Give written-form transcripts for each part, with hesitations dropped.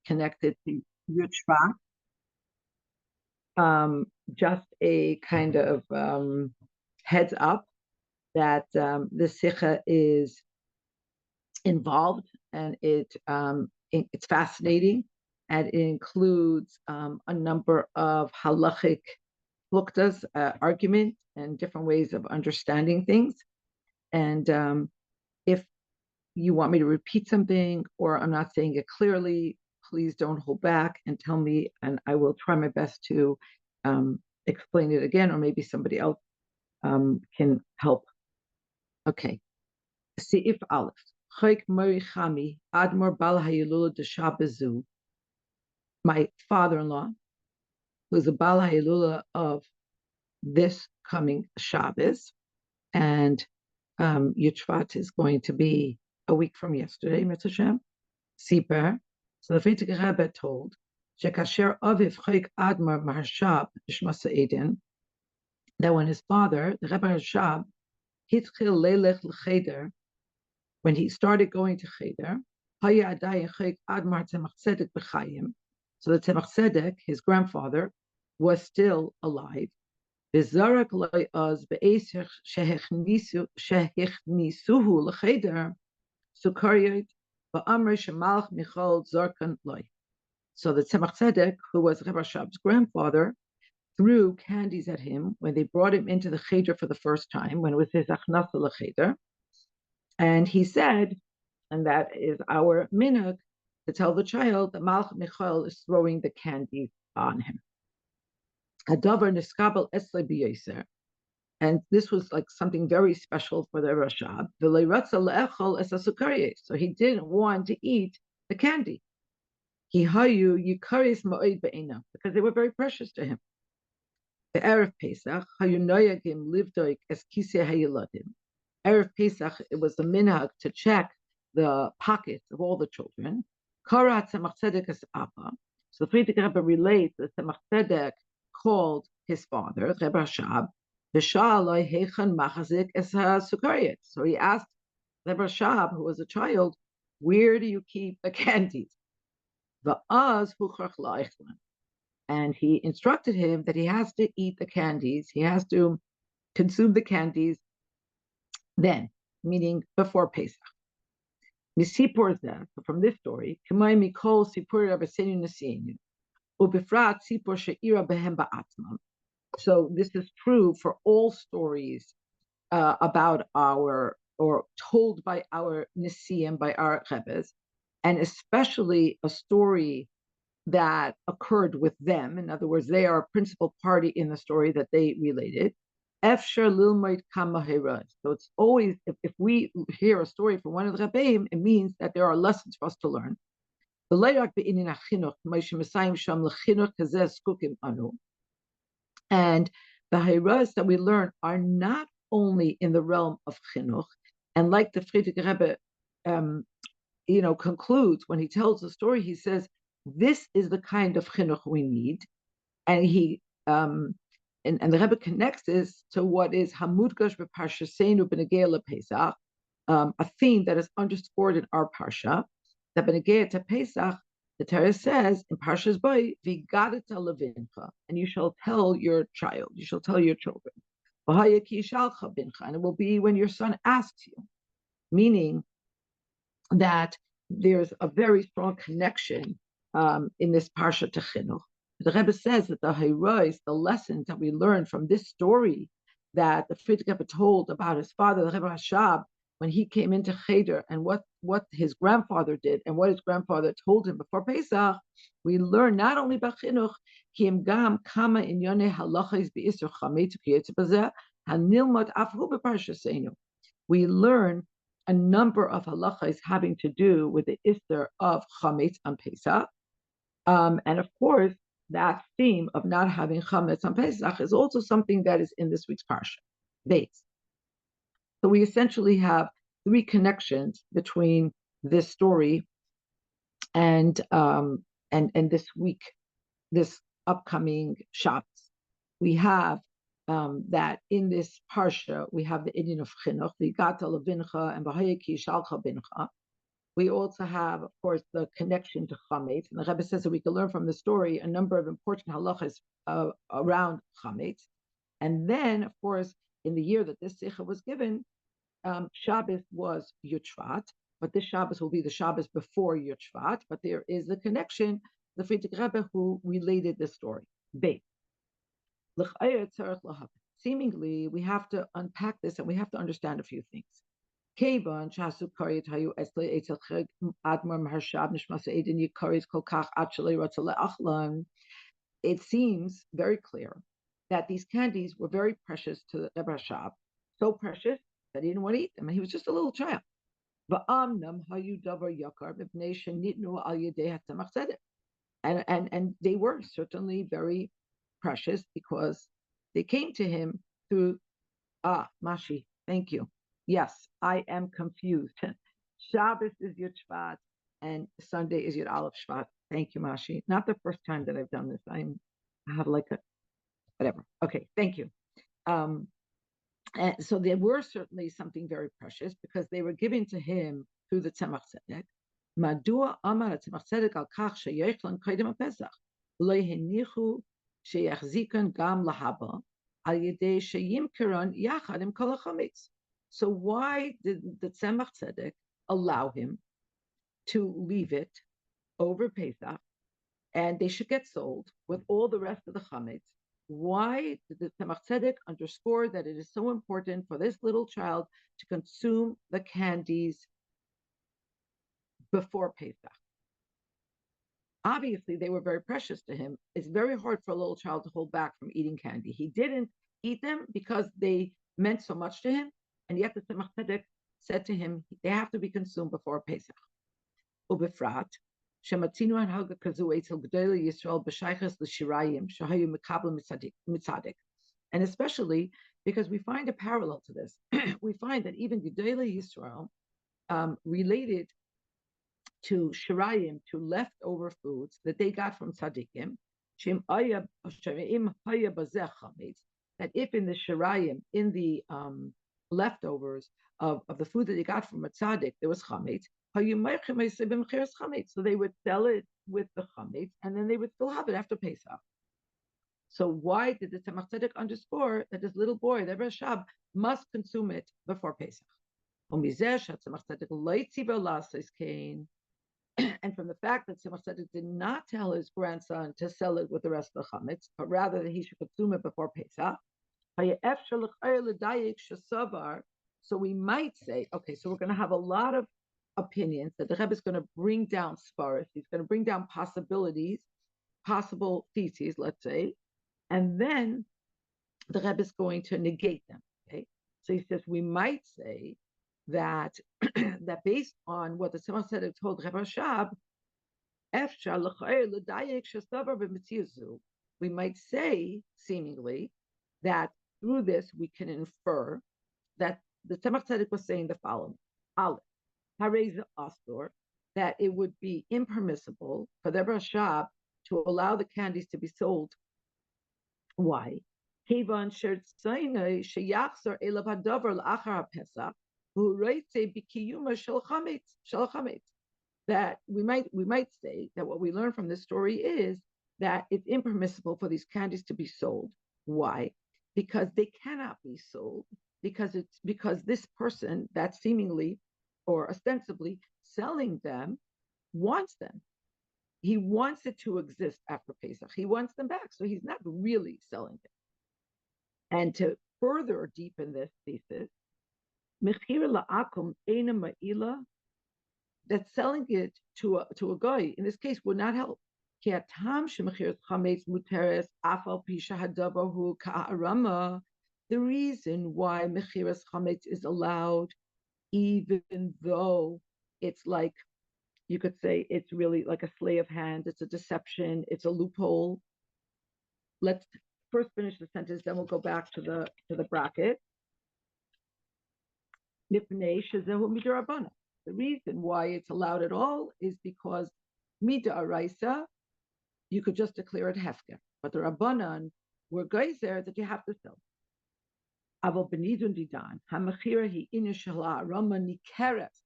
connected to Yud Shvat. Just a kind of heads up that this sikha is involved, and it's fascinating, and it includes a number of halachic pluktas, argument, and different ways of understanding things. And if you want me to repeat something or I'm not saying it clearly, please don't hold back and tell me, and I will try my best to explain it again, or maybe somebody else can help. Okay. Seif Aleph. Chayk Mari Chami Admor Bal Hayilula de Shabazu. My father-in-law, who's a Bal Hayilula of this coming Shabbos, and Yud Shvat is going to be a week from yesterday, Mitzvah Shem. Siper. So the Frierdiker Rebbe told Shekasher Aviv Chayk Admor Marshab Shmasa Eden, that when his father, the Rebbe Rashab, Hitchil Lelech L'Cheder, when he started going to Cheder, Haya Adayin Chayk Admar Tzemach Tzedek B'Chayim. So the Tzemach Tzedek, his grandfather, was still alive. V'zarak loy az be'esich shehechnisuhu l'cheder sukariyot v'amr shemalach michal zarkan loy. So the Tzemach Tzedek, who was Rebbe Rashab's grandfather, threw candies at him when they brought him into the cheder for the first time, when it was his achnasa l'cheder. And he said, and that is our minhag, to tell the child that Malach Michael is throwing the candy on him. Hadavar niskabel esle b'yoser, and this was like something very special for the Rashab. V'leiratza le'echol es hasukariyos, so he didn't want to eat the candy. He hayu yikaris ma'od be'ena, because they were very precious to him. The Erev Pesach hayu noyagim livdoik es kisei hayeladim. Erev Pesach, it was the minhag to check the pockets of all the children. Karat Tzemach Tzedek es Abba. So the Frierdiker Rebbe relates that Tzemach Tzedek called his father, Rebbe Rashab, V'sha'aloi heichan machazik es ha'sukariyot. So he asked Rebbe Rashab, who was a child, where do you keep the candies? V'az huchach la'eichlan. And he instructed him that he has to eat the candies, he has to consume the candies then, meaning before Pesach. Misipur zeh, from this story, Kamay mikol sipur rabbeinu nasienu, ubifrat sipur she'ira behem ba'atzmam. So this is true for all stories about our, or told by our Nisiim, by our Rebbes, and especially a story that occurred with them. In other words, they are a principal party in the story that they related. Efshar lilmoid kama herad. So it's always, if we hear a story from one of the Rebbeim, it means that there are lessons for us to learn. And the Hayras that we learn are not only in the realm of chinuch, and like the Frierdiker Rebbe, concludes when he tells the story, he says, this is the kind of chinuch we need, and he and the Rebbe connects this to what is Hamudgash b'Parshasenu b'Negei Pesach, a theme that is underscored in our parsha, that b'Negei to Pesach, the Torah says in Parshas Bo, V'gadata levincha, and you shall tell your child, you shall tell your children, V'haya ki yishalcha bincha, and it will be when your son asks you, meaning that there's a very strong connection in this parsha to chinuch. The Rebbe says that the heroes, the lessons that we learn from this story that the Frierdiker Rebbe told about his father, the Rebbe Rashab, when he came into Cheder, and what his grandfather did, and what his grandfather told him before Pesach, we learn not only about chinuch, ki im gam kama inyone halachos beisur chametz ukiyetz bazeh hanilmod afhu b'parshasenu. We learn a number of halachos having to do with the isur of chametz on Pesach, and of course, that theme of not having chametz on Pesach is also something that is in this week's parsha, Beis. So we essentially have three connections between this story and this week, this upcoming Shabbos. We have that in this parsha we have the Indian of chinuch, the Gata levincha and Bahaya ki shalcha bincha. We also have, of course, the connection to chametz. And the Rebbe says that we can learn from the story a number of important halachas around chametz. And then, of course, in the year that this sikha was given, Shabbos was Yud Shvat, but this Shabbos will be the Shabbos before Yud Shvat. But there is the connection, the Frierdiker Rebbe who related this story. Seemingly, we have to unpack this and we have to understand a few things. It seems very clear that these candies were very precious to the Rebbe Rashab, so precious that he didn't want to eat them, and he was just a little child. And they were certainly very precious because they came to him through Mashi. Thank you. Yes, I am confused. Shabbos is Yud Shvat and Sunday is Yud Aleph Shvat. Thank you, Mashi. Not the first time that I've done this. I have like a whatever. Okay, thank you. And so they were certainly something very precious because they were given to him through the Tzemach Tzedek. Madua Amar Tzemach Tzedek al Kach Sheyechlan Koydem HaPesach Lo Henichu Sheyachzikan Gam Lahaba Al Yedei Sheyimkeron Yachad Im Kol HaChametz. So why did the Tzemach Tzedek allow him to leave it over Pesach, and they should get sold with all the rest of the chametz? Why did the Tzemach Tzedek underscore that it is so important for this little child to consume the candies before Pesach? Obviously, they were very precious to him. It's very hard for a little child to hold back from eating candy. He didn't eat them because they meant so much to him, and yet the Tzemach Tzedek said to him, they have to be consumed before Pesach. Ubefrat, Shematzinu Hanhaga Kazu Eitzel G'dayla Yisrael B'Shaychas L'Shirayim Shahayu Mekabel Mitzadik. And especially because we find a parallel to this. We find that even G'dayla Yisrael related to Shirayim, to leftover foods that they got from Tzadikim, that if in the Shirayim, in the leftovers of the food that they got from a tzaddik, there was chametz, so they would sell it with the chametz, and then they would still have it after Pesach. So why did the Tzemach Tzedek underscore that this little boy, the Rebbe Rashab, must consume it before Pesach? And from the fact that Tzemach Tzedek did not tell his grandson to sell it with the rest of the chametz, but rather that he should consume it before Pesach, so we might say, okay, so we're going to have a lot of opinions that the Rebbe is going to bring down sparis. He's going to bring down possibilities, possible theses, let's say, and then the Rebbe is going to negate them. Okay, so he says we might say that that based on what the Tzemach Tzedek told Rebbe Rashab, we might say seemingly that through this we can infer that the Tzemach Tzedek was saying the following: Aleph, Hareza Astor, that it would be impermissible for the Rebbe Rashab to allow the candies to be sold. Why? That we might say that what we learn from this story is that it's impermissible for these candies to be sold. Why? Because they cannot be sold, because this person that seemingly or ostensibly selling them wants them. He wants it to exist after Pesach. He wants them back, so he's not really selling them. And to further deepen this thesis, that selling it to a guy in this case would not help. The reason why mechiras chametz is allowed, even though it's like, you could say it's really like a sleight of hand, it's a deception, it's a loophole. Let's first finish the sentence, then we'll go back to the bracket. The reason why it's allowed at all is because mida araisa, you could just declare it hefker, but the rabbanan were geyser that you have to sell. Aval benidun didan hamachira hi inu shala arama nikeres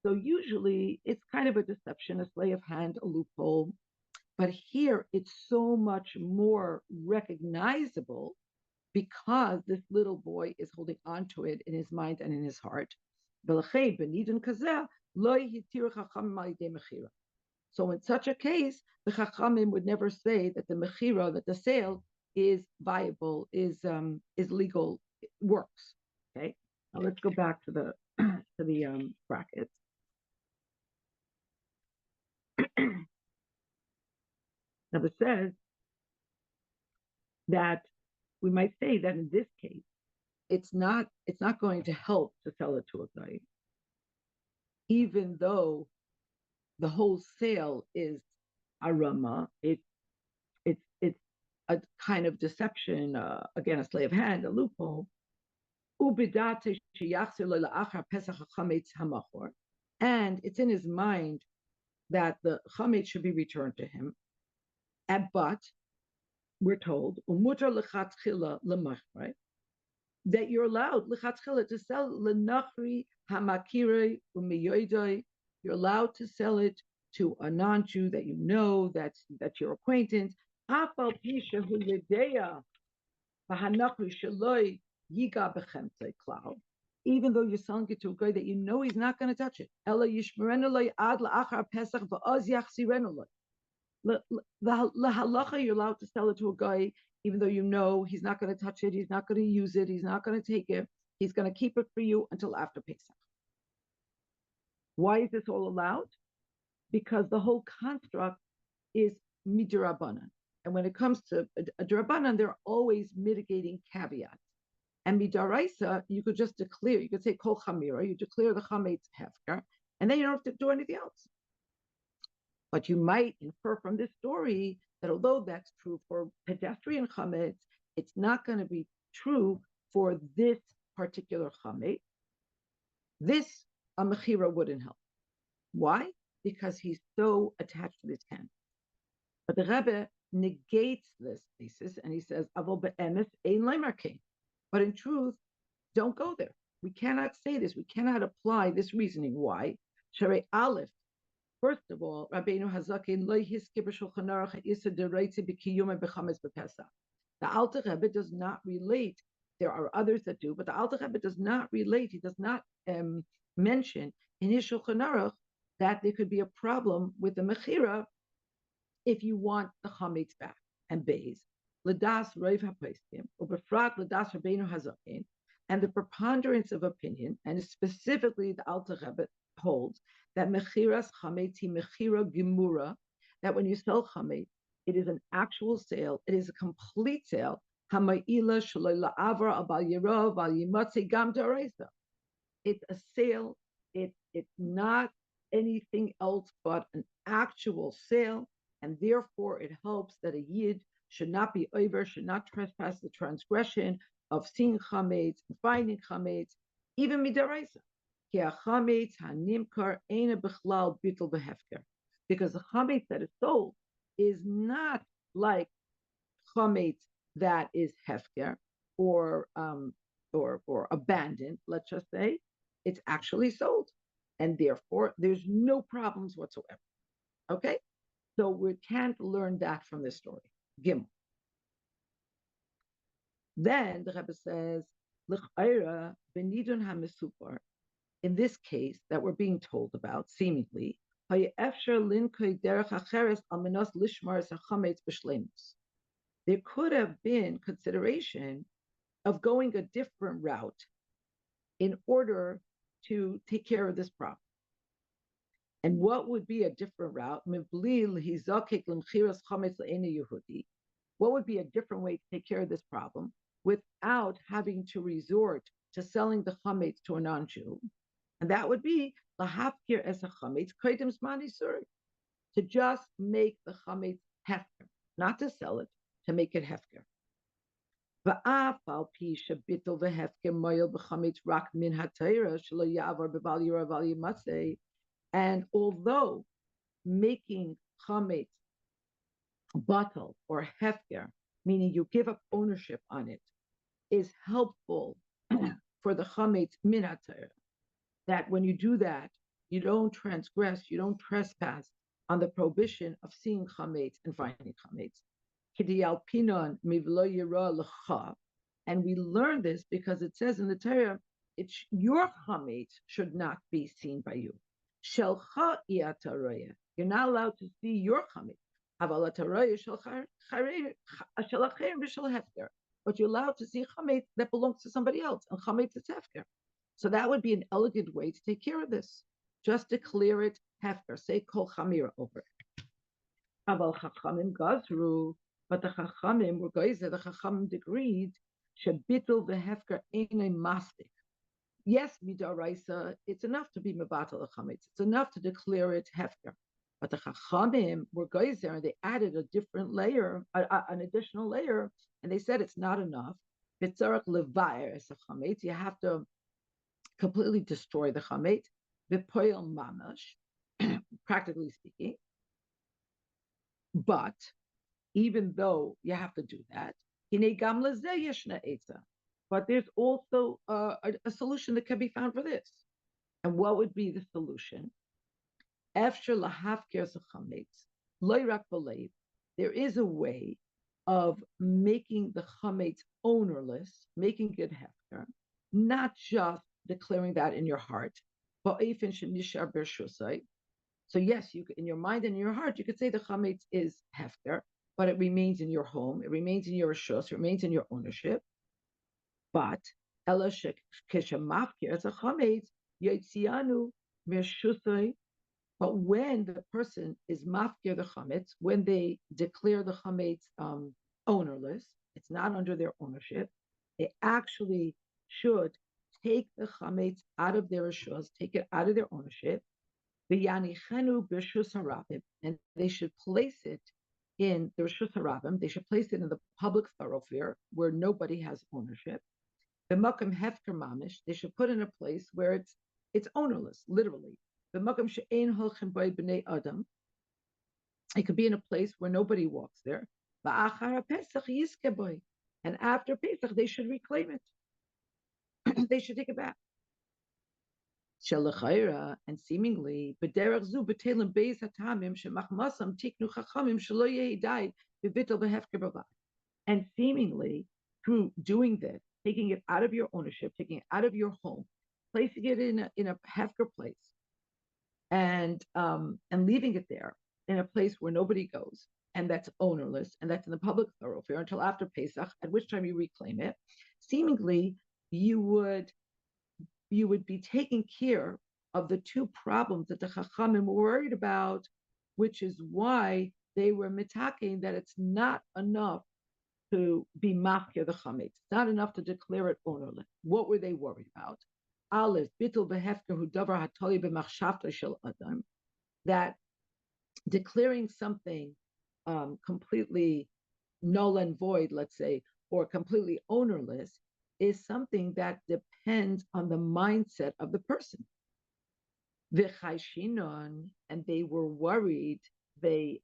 So usually it's kind of a deception, a sleight of hand, a loophole. But here it's so much more recognizable because this little boy is holding on to it in his mind and in his heart. So in such a case, the Chachamim would never say that the mechira, that the sale is viable, is legal, works. Okay. Now let's go back to the to the brackets. Now it says that we might say that in this case, it's not going to help to sell it to a guy, even though the whole sale is arama. It's a kind of deception, again, a sleight of hand, a loophole. And it's in his mind that the chametz should be returned to him. But we're told, right? That you're allowed to sell lenachri hamakirei umiyoidoi. You're allowed to sell it to a non-Jew that you know, that's your acquaintance. Even though you're selling it to a guy that you know he's not going to touch it. The halacha, you're allowed to sell it to a guy, even though you know he's not going to touch it, he's not going to use it, he's not going to take it, he's going to keep it for you until after Pesach. Why is this all allowed? Because the whole construct is midirabanan. And when it comes to a dirabanan, there are always mitigating caveats. And midaraisa, you could just declare, you could say kol chamira, you declare the chametz hefker, and then you don't have to do anything else. But you might infer from this story that although that's true for pedestrian chametz, it's not going to be true for this particular chametz. This a mechira wouldn't help. Why? Because he's so attached to this can. But the Rebbe negates this thesis and he says, "Avol be'emes ein leimer kain." But in truth, don't go there. We cannot say this. We cannot apply this reasoning. Why? Sharei Aleph. First of all, Rabbeinu Hazakin lo hiskir b'Shulchan Aruch ha'isa dereitze b'kiyuma b'chametz b'Pesach. The Alter Rebbe does not relate. There are others that do, but the Alter Rebbe does not relate. He does not mention in his Shulchan Aruch that there could be a problem with the mechira if you want the chametz back. And beis l'das roiv haposkim ubefrat l'das Rabbeinu Hazakin, and the preponderance of opinion, and specifically the Alter Rebbe holds that mechiras chametz hi mechira gemura, that when you sell chametz, it is an actual sale, it is a complete sale. Hamayila shaloi la'avar abal yirov al yimotzi gam d'oreisa. It's a sale. It's not anything else but an actual sale, and therefore it helps that a yid should not be over, should not trespass the transgression of seeing chametz, finding chametz, even midaraisa. Because the chametz that is sold is not like chametz that is hefker or abandoned. Let's just say it's actually sold, and therefore there's no problems whatsoever. Okay, so we can't learn that from this story. Gimel. Then the Rebbe says, "L'chayra benidun hamisupar." In this case that we're being told about, seemingly, there could have been consideration of going a different route in order to take care of this problem. And what would be a different route? What would be a different way to take care of this problem without having to resort to selling the chametz to a non-Jew? And that would be lahafkir es hachametz kodim zman isuri, to just make the chametz hefker, not to sell it, to make it hefker. Va'af al pi shabitul vehefker moyel b'chametz rak min hatayra shelo yavar b'val yirav al yimatzei. And although making chametz batal or hefker, meaning you give up ownership on it, is helpful for the chametz min hatayra, that when you do that, You don't transgress, you don't trespass on the prohibition of seeing chametz and finding chametz. And we learn this because it says in the Torah, it's your chametz should not be seen by you. Shelcha iataraya. You're not allowed to see your chametz. But you're allowed to see chametz that belongs to somebody else, and chametz is hefker. So that would be an elegant way to take care of this. Just declare it hefker. Say kol chamira over it. Aval chachamim gazru, but the chachamim were geizer. The chachamim agreed. Shebitul vehefker einay mastik. Yes, midaraisa, it's enough to be mevatel the chametz. It's enough to declare it hefker. But the chachamim were geizer, and they added a different layer, an additional layer, and they said it's not enough. Bitzarach levayer es chametz. You have to completely destroy the chametz, v'poyel mamash, practically speaking. But even though you have to do that, but there's also a solution that can be found for this. And what would be the solution? There is a way of making the chametz ownerless, making it hefker, not just declaring that in your heart, but so yes, you in your mind and in your heart, you could say the chametz is hefker, but it remains in your home, it remains in your reshus, it remains in your ownership. But as a chametz yotzianu mershusay. But when the person is mafkir the chametz, when they declare the chametz ownerless, it's not under their ownership. They actually should take the chametz out of their reshus, take it out of their ownership, and they should place it in the reshus harabim. They should place it in the public thoroughfare where nobody has ownership. The makam hefker mamish. They should put in a place where it's ownerless, literally. The makam she'ein holchem by bnei adam. It could be in a place where nobody walks there. And after Pesach, they should reclaim it. They should take it back. And seemingly, and seemingly, through doing this, taking it out of your ownership, taking it out of your home, placing it in a hefker place, and leaving it there in a place where nobody goes, and that's ownerless, and that's in the public thoroughfare until after Pesach, at which time you reclaim it. Seemingly, you would be taking care of the two problems that the Chachamim were worried about, which is why they were mitaking that it's not enough to be mafkir the chametz. It's not enough to declare it ownerless. What were they worried about? Aleph, bitul behefker hu davar hatoli b'machshavto shel adam, that declaring something completely null and void, let's say, or completely ownerless, is something that depends on the mindset of the person. And they were worried, they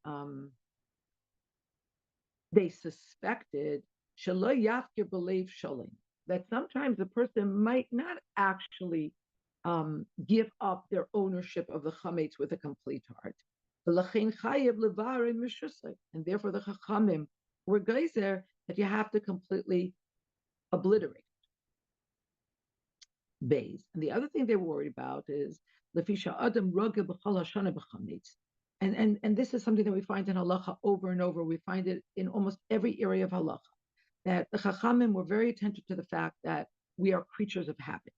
suspected that sometimes the person might not actually give up their ownership of the chametz with a complete heart. And therefore the chachamim were geyser that you have to completely obliterate base. And the other thing they were worried about is lefisha adam ragel b'chol hashana b'chametz. And this is something that we find in halacha over and over. We find it in almost every area of halacha, that the chachamim were very attentive to the fact that we are creatures of habit.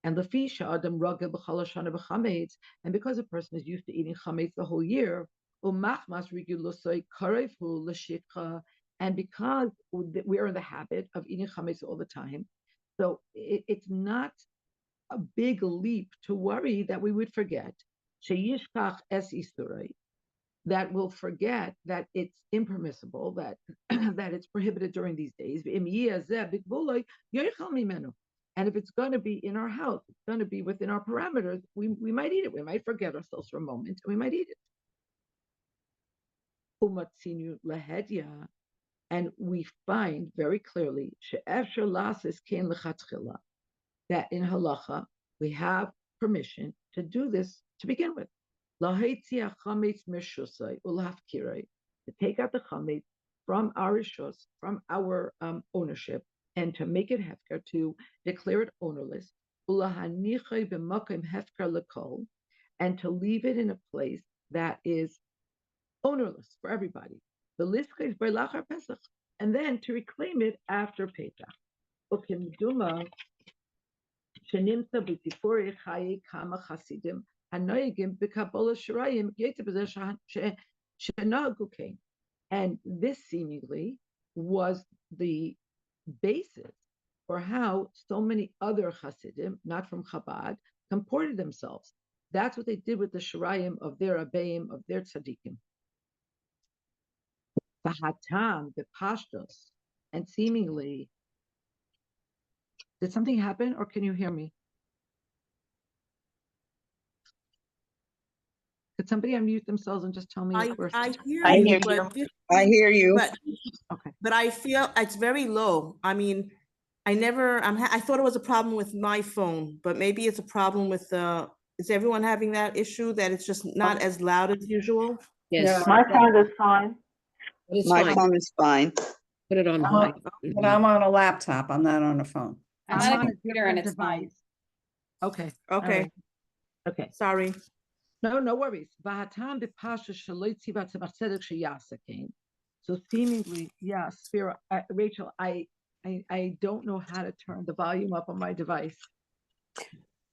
And lefisha adam ragel b'chol hashana b'chametz, and because a person is used to eating chametz the whole year, umachmas regulosoi karefu l'shikha, and because we are in the habit of eating chametz all the time, so it's not a big leap to worry that we would forget sheyishkach es isurei, that will forget that it's impermissible, that that it's prohibited during these days. And if it's going to be in our house, it's going to be within our parameters, we might eat it. We might forget ourselves for a moment, and we might eat it. Umatzinu lahedya, and we find very clearly that in halacha we have permission to do this to begin with. To take out the chametz from our rishus, from our ownership, and to make it hefker, to declare it ownerless, and to leave it in a place that is ownerless for everybody. And then to reclaim it after Pesach. שנמצא בתפאורי חיי כמה חסידים הנוהגים בקבלה שריים יתר בזה שנהגו כן. And this seemingly was the basis for how so many other Hasidim, not from Chabad, comported themselves. That's what they did with the Shirayim of their Abayim, of their Tzaddikim. Vahatam, the Pashtos, and seemingly, did something happen or can you hear me? Could somebody unmute themselves and just tell me if we're... I hear you. Okay. But I feel it's very low. I mean, I thought it was a problem with my phone, but maybe it's a problem with is everyone having that issue that it's just not as loud as usual? Yes. My sound is fine. My phone is fine. Put it on high. But I'm on a laptop. I'm not on a phone. I'm on a computer and it's device. Fine. Okay. Okay. Okay. Sorry. No worries. So seemingly, yeah, Spira, Rachel, I don't know how to turn the volume up on my device.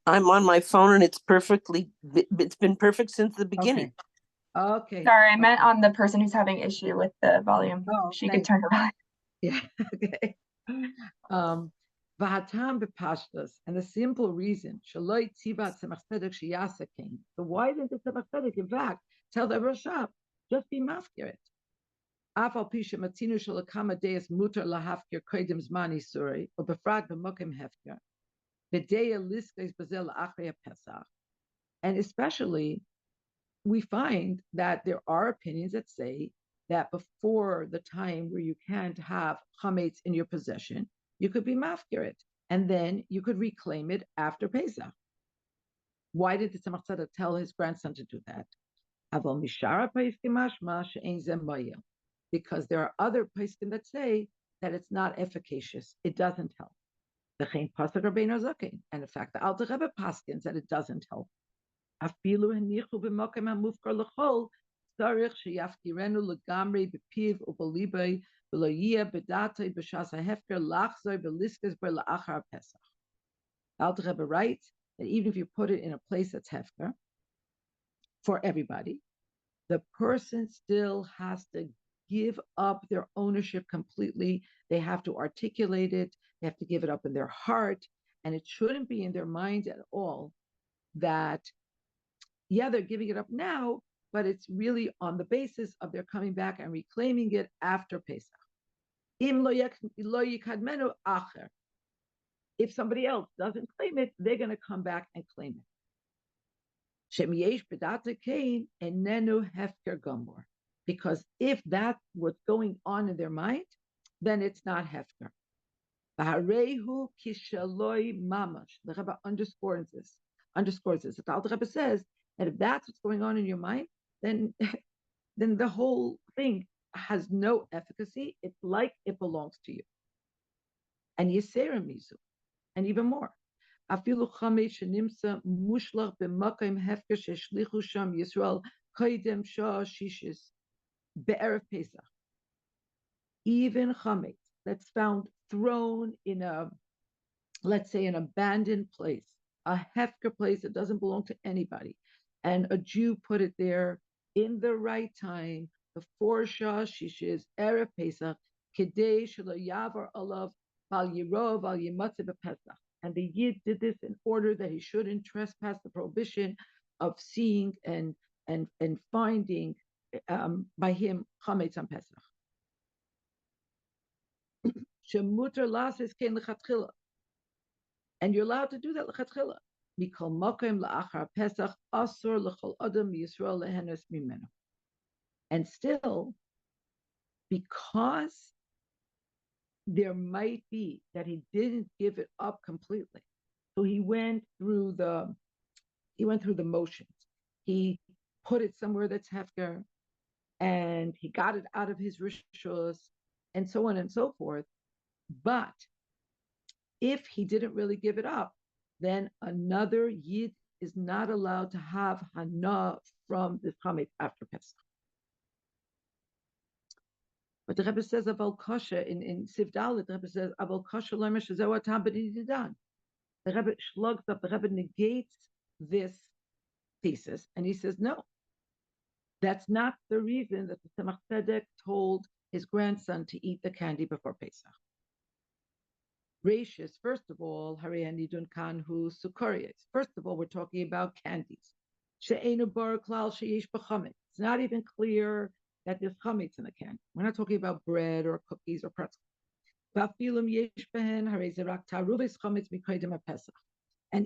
I'm on my phone and it's been perfect since the beginning. Okay. Sorry, I meant on the person who's having issue with the volume. Oh, she could turn her volume. Yeah, okay. Vahatam b'pashtas, and the simple reason, shaloi tzivat tzemach tzedek sheyasa came. So why didn't the tzemach tzedek, in fact, tell the Rashab, just be mafkir it? Afal pisha matinu shalakama deis mutar lahafkir koidim zmani suri, or befrad b'mokim hefker, b'deya liskes bazel achrei pesach. And especially, we find that there are opinions that say that before the time where you can't have chametz in your possession, you could be mafkir it, and then you could reclaim it after Pesach. Why did the Tzemach Tzedek tell his grandson to do that? Because there are other poskim that say that it's not efficacious. It doesn't help. And in fact, the Alter Rebbe paskins that it doesn't help. Alter Rebbe writes that even if you put it in a place that's hefker for everybody, the person still has to give up their ownership completely. They have to articulate it. They have to give it up in their heart. And it shouldn't be in their mind at all that, yeah, they're giving it up now, but it's really on the basis of their coming back and reclaiming it after Pesach. If somebody else doesn't claim it, they're going to come back and claim it. Because if that's what's going on in their mind, then it's not hefker. The Rebbe underscores this. The Alter Rebbe says that if that's what's going on in your mind, then the whole thing has no efficacy. It's like it belongs to you. And Yisera Mizu, and even more. Afilu chametz shenimsa mushlach b'makom hefker sheshlichu sham Yisrael koydem shah shishis be'erev Pesach. Even chametz that's found thrown in a, let's say, an abandoned place, a hefker place that doesn't belong to anybody, and a Jew put it there in the right time, before Shah Shishis, Erev Pesach, Kedei Shelo Yavar Alav, Val Yirov, Val Yimatze B'Pesach. And the Yid did this in order that he shouldn't trespass the prohibition of seeing and finding by him Chametz on Pesach. Shemuter Lasis Ken L'Chatchila. And you're allowed to do that L'Chatchila. Mikol Mokem La'achar Pesach, Asur L'Chol Adam Yisrael Lehenes Mimenu. And still, because there might be that he didn't give it up completely, so he went through the He went through the motions. He put it somewhere that's hefker, and he got it out of his rishus, and so on and so forth. But if he didn't really give it up, then another yid is not allowed to have hana from the chametz after Pesach. But the Rebbe says Aval Kasha in Siv Dalet, the Rebbe says Aval Kasha Lemer Shazewa Tam B'Didan. The Rebbe shlugs up, the Rebbe negates this thesis, and he says no. That's not the reason that the Tzemach Tzedek told his grandson to eat the candy before Pesach. Rashis, first of all, Hariyanidun Kanhu Sukariyas. First of all, we're talking about candies. She'enu bar klal sheyesh b'chametz. It's not even clear that there's chametz in the candy. We're not talking about bread or cookies or pretzels. And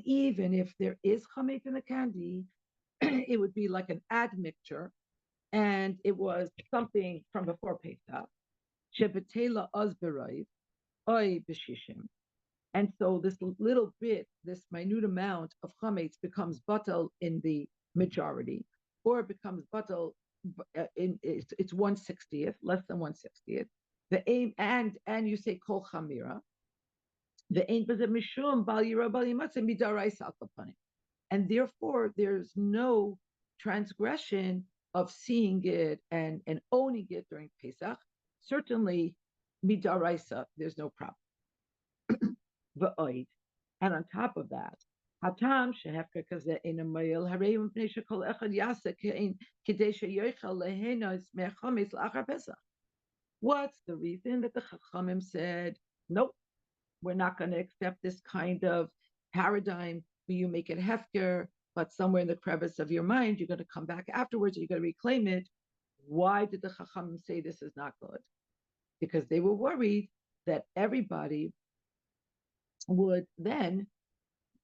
even if there is chametz in the candy, it would be like an admixture, and it was something from before Pesach. Shebetela ozberayv, oy b'shishim. And so this little bit, this minute amount of chametz becomes batal in the majority, or it becomes batal it's 1/60th, less than 1/60th. The aim and you say kol chamira. The aim b'zeh mishum bal yira bal yimatzeh midaraisa al kapanim. And therefore, there's no transgression of seeing it and owning it during Pesach. Certainly, midaraisa, there's no problem. And on top of that, hatam shehefker kazeh in a mayil hareim pnei shekol echad yaseh kidei sheyochel lehenos mechametz la'achar Pesach. What's the reason that the Chachamim said, nope, we're not going to accept this kind of paradigm where you make it hefker, but somewhere in the crevice of your mind, you're going to come back afterwards, you're going to reclaim it. Why did the Chachamim say this is not good? Because they were worried that everybody would then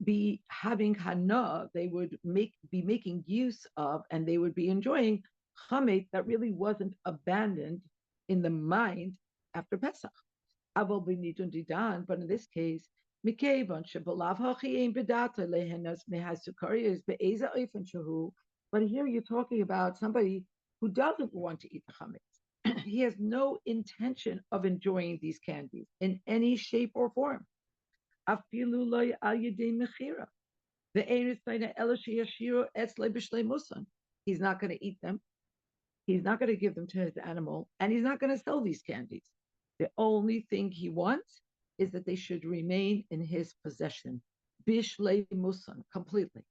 be having hana, they would be making use of, and they would be enjoying chametz that really wasn't abandoned in the mind after Pesach. But in this case, but here you're talking about somebody who doesn't want to eat the chametz. He has no intention of enjoying these candies in any shape or form. He's not going to eat them. He's not going to give them to his animal, and he's not going to sell these candies. The only thing he wants is that they should remain in his possession. Bishlei musan, completely.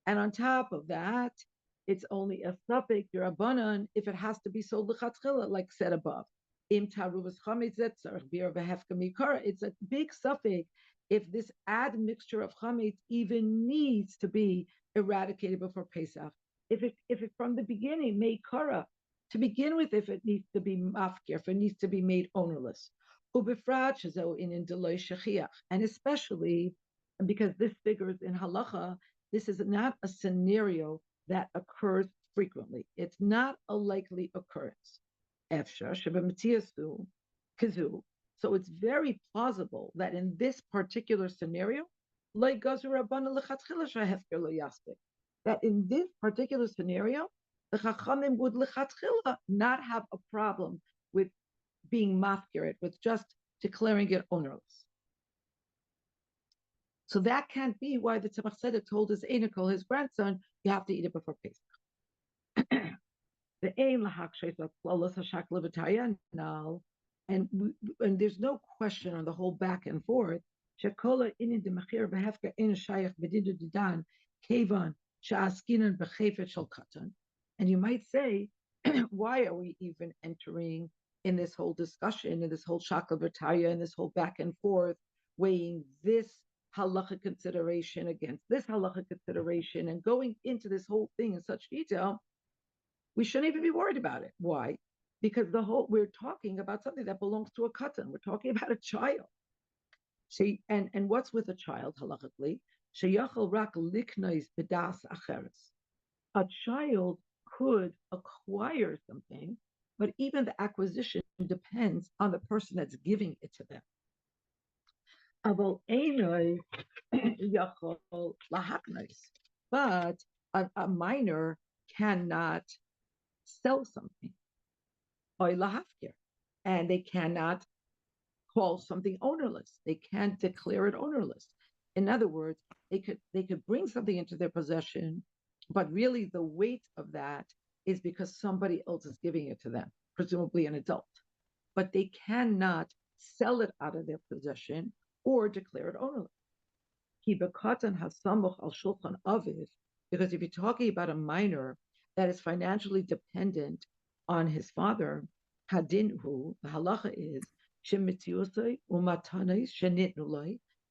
And on top of that, it's only a suffix derabanan if it has to be sold l'chatchila, like said above. It's a big suffix if this admixture of chametz even needs to be eradicated before Pesach. If it from the beginning made kara, to begin with, if it needs to be mafkir, if it needs to be made ownerless. And especially because this figures in halacha, this is not a scenario that occurs frequently. It's not a likely occurrence. So it's very plausible that in this particular scenario, that in this particular scenario, the Chachamim would lechatchila not have a problem with being mafkirit, with just declaring it ownerless. So that can't be why the Tzemach Tzedek told his Einikol, his grandson, you have to eat it before Pesach. The aim and there's no question on the whole back and forth. And you might say, why are we even entering in this whole discussion, in this whole shakla v'taya, in this whole back and forth, weighing this halacha consideration against this halacha consideration, and going into this whole thing in such detail? We shouldn't even be worried about it. Why? Because we're talking about something that belongs to a katan. We're talking about a child. See, and what's with a child halachically? Sheyachal rak liknois b'das acheres. A child could acquire something, but even the acquisition depends on the person that's giving it to them. Aval einoi yachol lahaknos. But a minor cannot sell something, oy lahafkir, and they cannot call something ownerless. They can't declare it ownerless. In other words, they could bring something into their possession, but really the weight of that is because somebody else is giving it to them, presumably an adult. But they cannot sell it out of their possession or declare it ownerless. Because if you're talking about a minor that is financially dependent on his father, hadinhu, the halacha is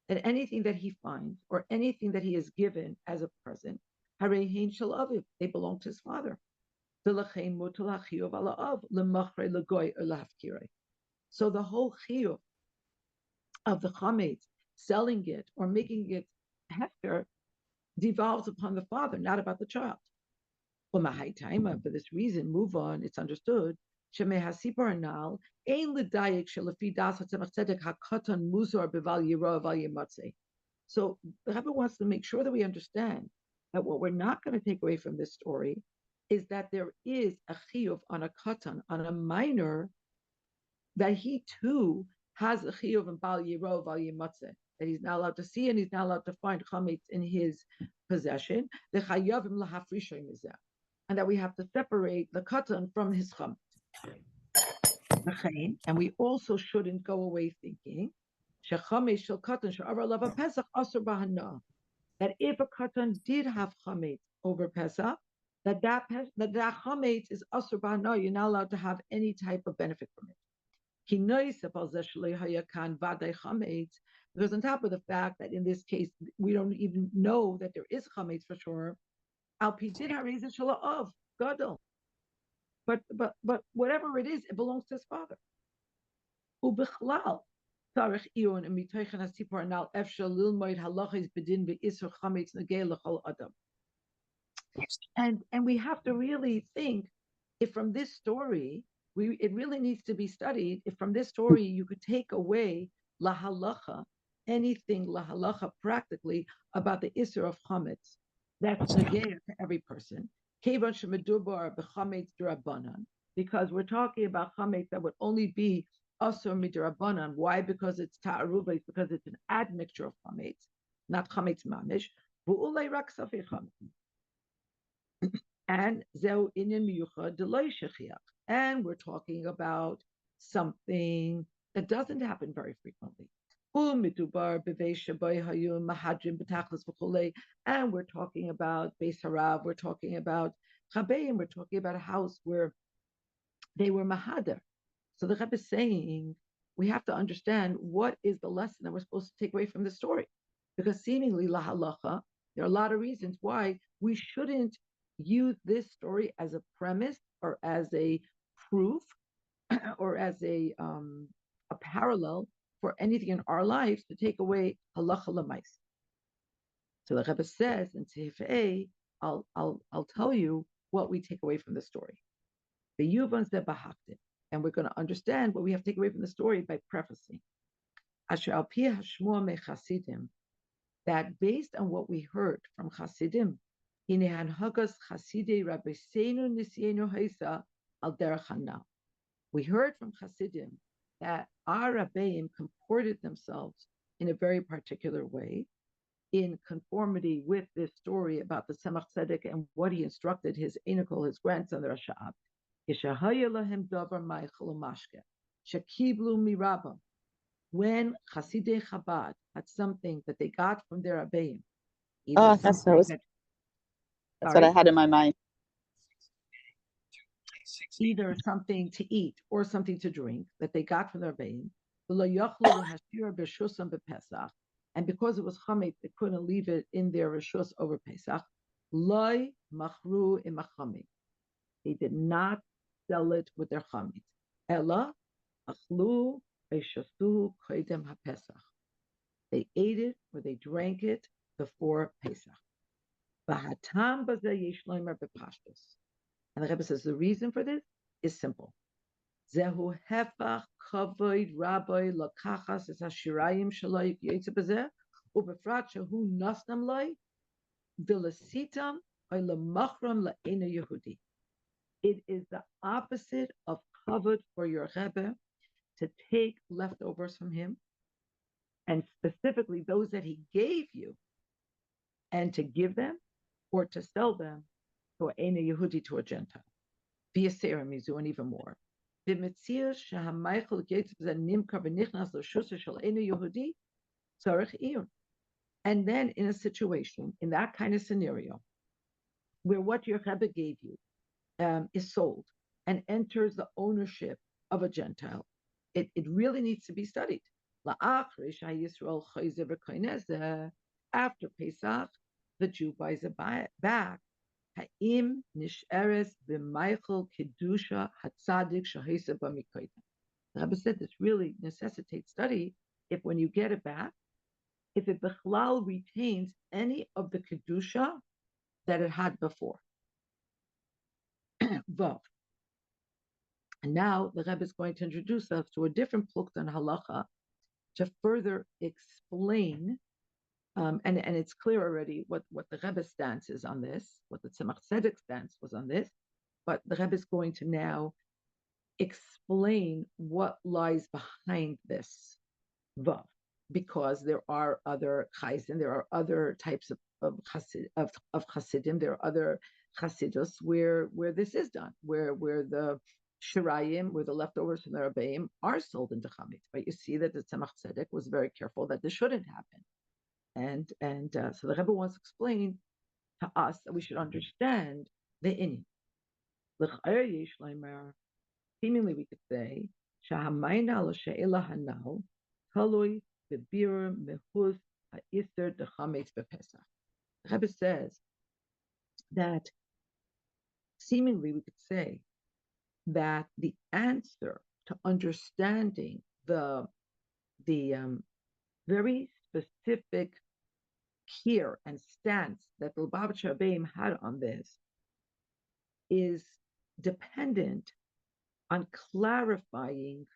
that anything that he finds or anything that he is given as a present, they belong to his father. So the whole chiyuv of the chametz, selling it or making it hefker, devolves upon the father, not about the child. For this reason, move on, it's understood. So the Rebbe wants to make sure that we understand that what we're not going to take away from this story is that there is a chiyuv on a katan, on a minor, that he too has a chiyuv and bal yiro, bal yimatzeh, that he's not allowed to see and he's not allowed to find chametz in his possession. The chayavim lahafrishay mizeh, and that we have to separate the katan from his chametz. And we also shouldn't go away thinking that if a katan did have chametz over Pesach, that chametz is asur b'hana. You're not allowed to have any type of benefit from it. Because on top of the fact that in this case we don't even know that there is chametz for sure, but whatever it is, it belongs to his father. And we have to really think, if from this story, it really needs to be studied, if from this story you could take away la halacha, anything la halacha practically about the isur of chametz, that's negaya to every person. Because we're talking about chametz that would only be asur midrabanan. Why? Because it's ta'aruba, because it's an admixture of chametz, not chametz mamish. And and we're talking about something that doesn't happen very frequently. And we're talking about Beis Harav, we're talking about Chabeim, we're talking about a house where they were Mahader. So the Rebbe is saying we have to understand what is the lesson that we're supposed to take away from the story. Because seemingly la halacha, there are a lot of reasons why we shouldn't use this story as a premise or as a proof or as a parallel for anything in our lives to take away halacha l'mais. So the Rebbe says in Seif A, I'll tell you what we take away from the story. The Yuvans de Bahaktin, and we're going to understand what we have to take away from the story by prefacing. Asher al pi hashmua me Chasidim, that based on what we heard from Chasidim, we heard from Chasidim that our Rabbeim comported themselves in a very particular way, in conformity with this story about the Tzemach Tzedek and what he instructed his Einokol, his grandson, the Rashab. When Chasidei Chabad had something that they got from their Rabbeim, Oh, that's what I had in my mind. Either something to eat or something to drink that they got from their Rebbeim, and because it was chametz, they couldn't leave it in their reshus over Pesach. Loi machru imachamim. They did not sell it with their chametz. Ella achlu eishastu koidem haPesach. They ate it or they drank it before Pesach. V'hatam bazeh yesh loimer bepashtus. And the Rebbe says the reason for this is simple. Zehu hefach kavod rabbi lakachas es hashirayim shaloi yetze bezeh ubefrat shehu nasnam loi vilasitam oy lemachram le'ena Yehudi. It is the opposite of kavod for your Rebbe to take leftovers from him, and specifically those that he gave you, and to give them or to sell them to a Yehudi, to a Gentile. Via Sarah Mizu, and even more. And then in a situation, in that kind of scenario, where what your Rebbe gave you is sold and enters the ownership of a Gentile, it really needs to be studied. After Pesach, the Jew buys it back. Ha'im nisheres b'meichel kedusha hatzadik shahisa b'mikoyta. The Rebbe said this really necessitates study. If when you get it back, if it bechlal retains any of the kedusha that it had before. Vav. And now the Rebbe is going to introduce us to a different plukta halacha to further explain. And it's clear already what the Rebbe's stance is on this, what the Tzemach Tzedek's stance was on this, but the Rebbe is going to now explain what lies behind this vav, because there are other chayzin, there are other types of chasidim, there are other chasidus where this is done, where the shirayim, where the leftovers from the rabbeim are sold into chametz. But you see that the Tzemach Tzedek was very careful that this shouldn't happen. And so the Rebbe wants to explain to us that we should understand the inyan. Seemingly, we could say, the Rebbe says that seemingly we could say that the answer to understanding the very specific care and stance that the Lubavitcher Rebbeim had on this is dependent on clarifying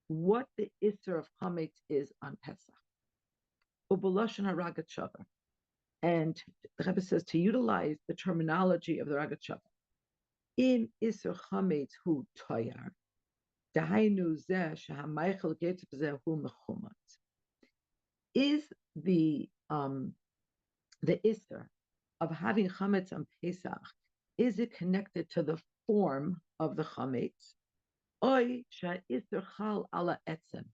what the Isser of Chametz is on Pesach. Ubelashon HaRagat Shava. And the Rebbe says to utilize the terminology of the Ragat Shava. Im Isser Chametz hu toyar, dahainu zeh shehamaychel getz b'zeh hu mechumat. Is the Isser of having Chametz on Pesach, is it connected to the form of the Chametz? Oy sha'isser chal ala etzem.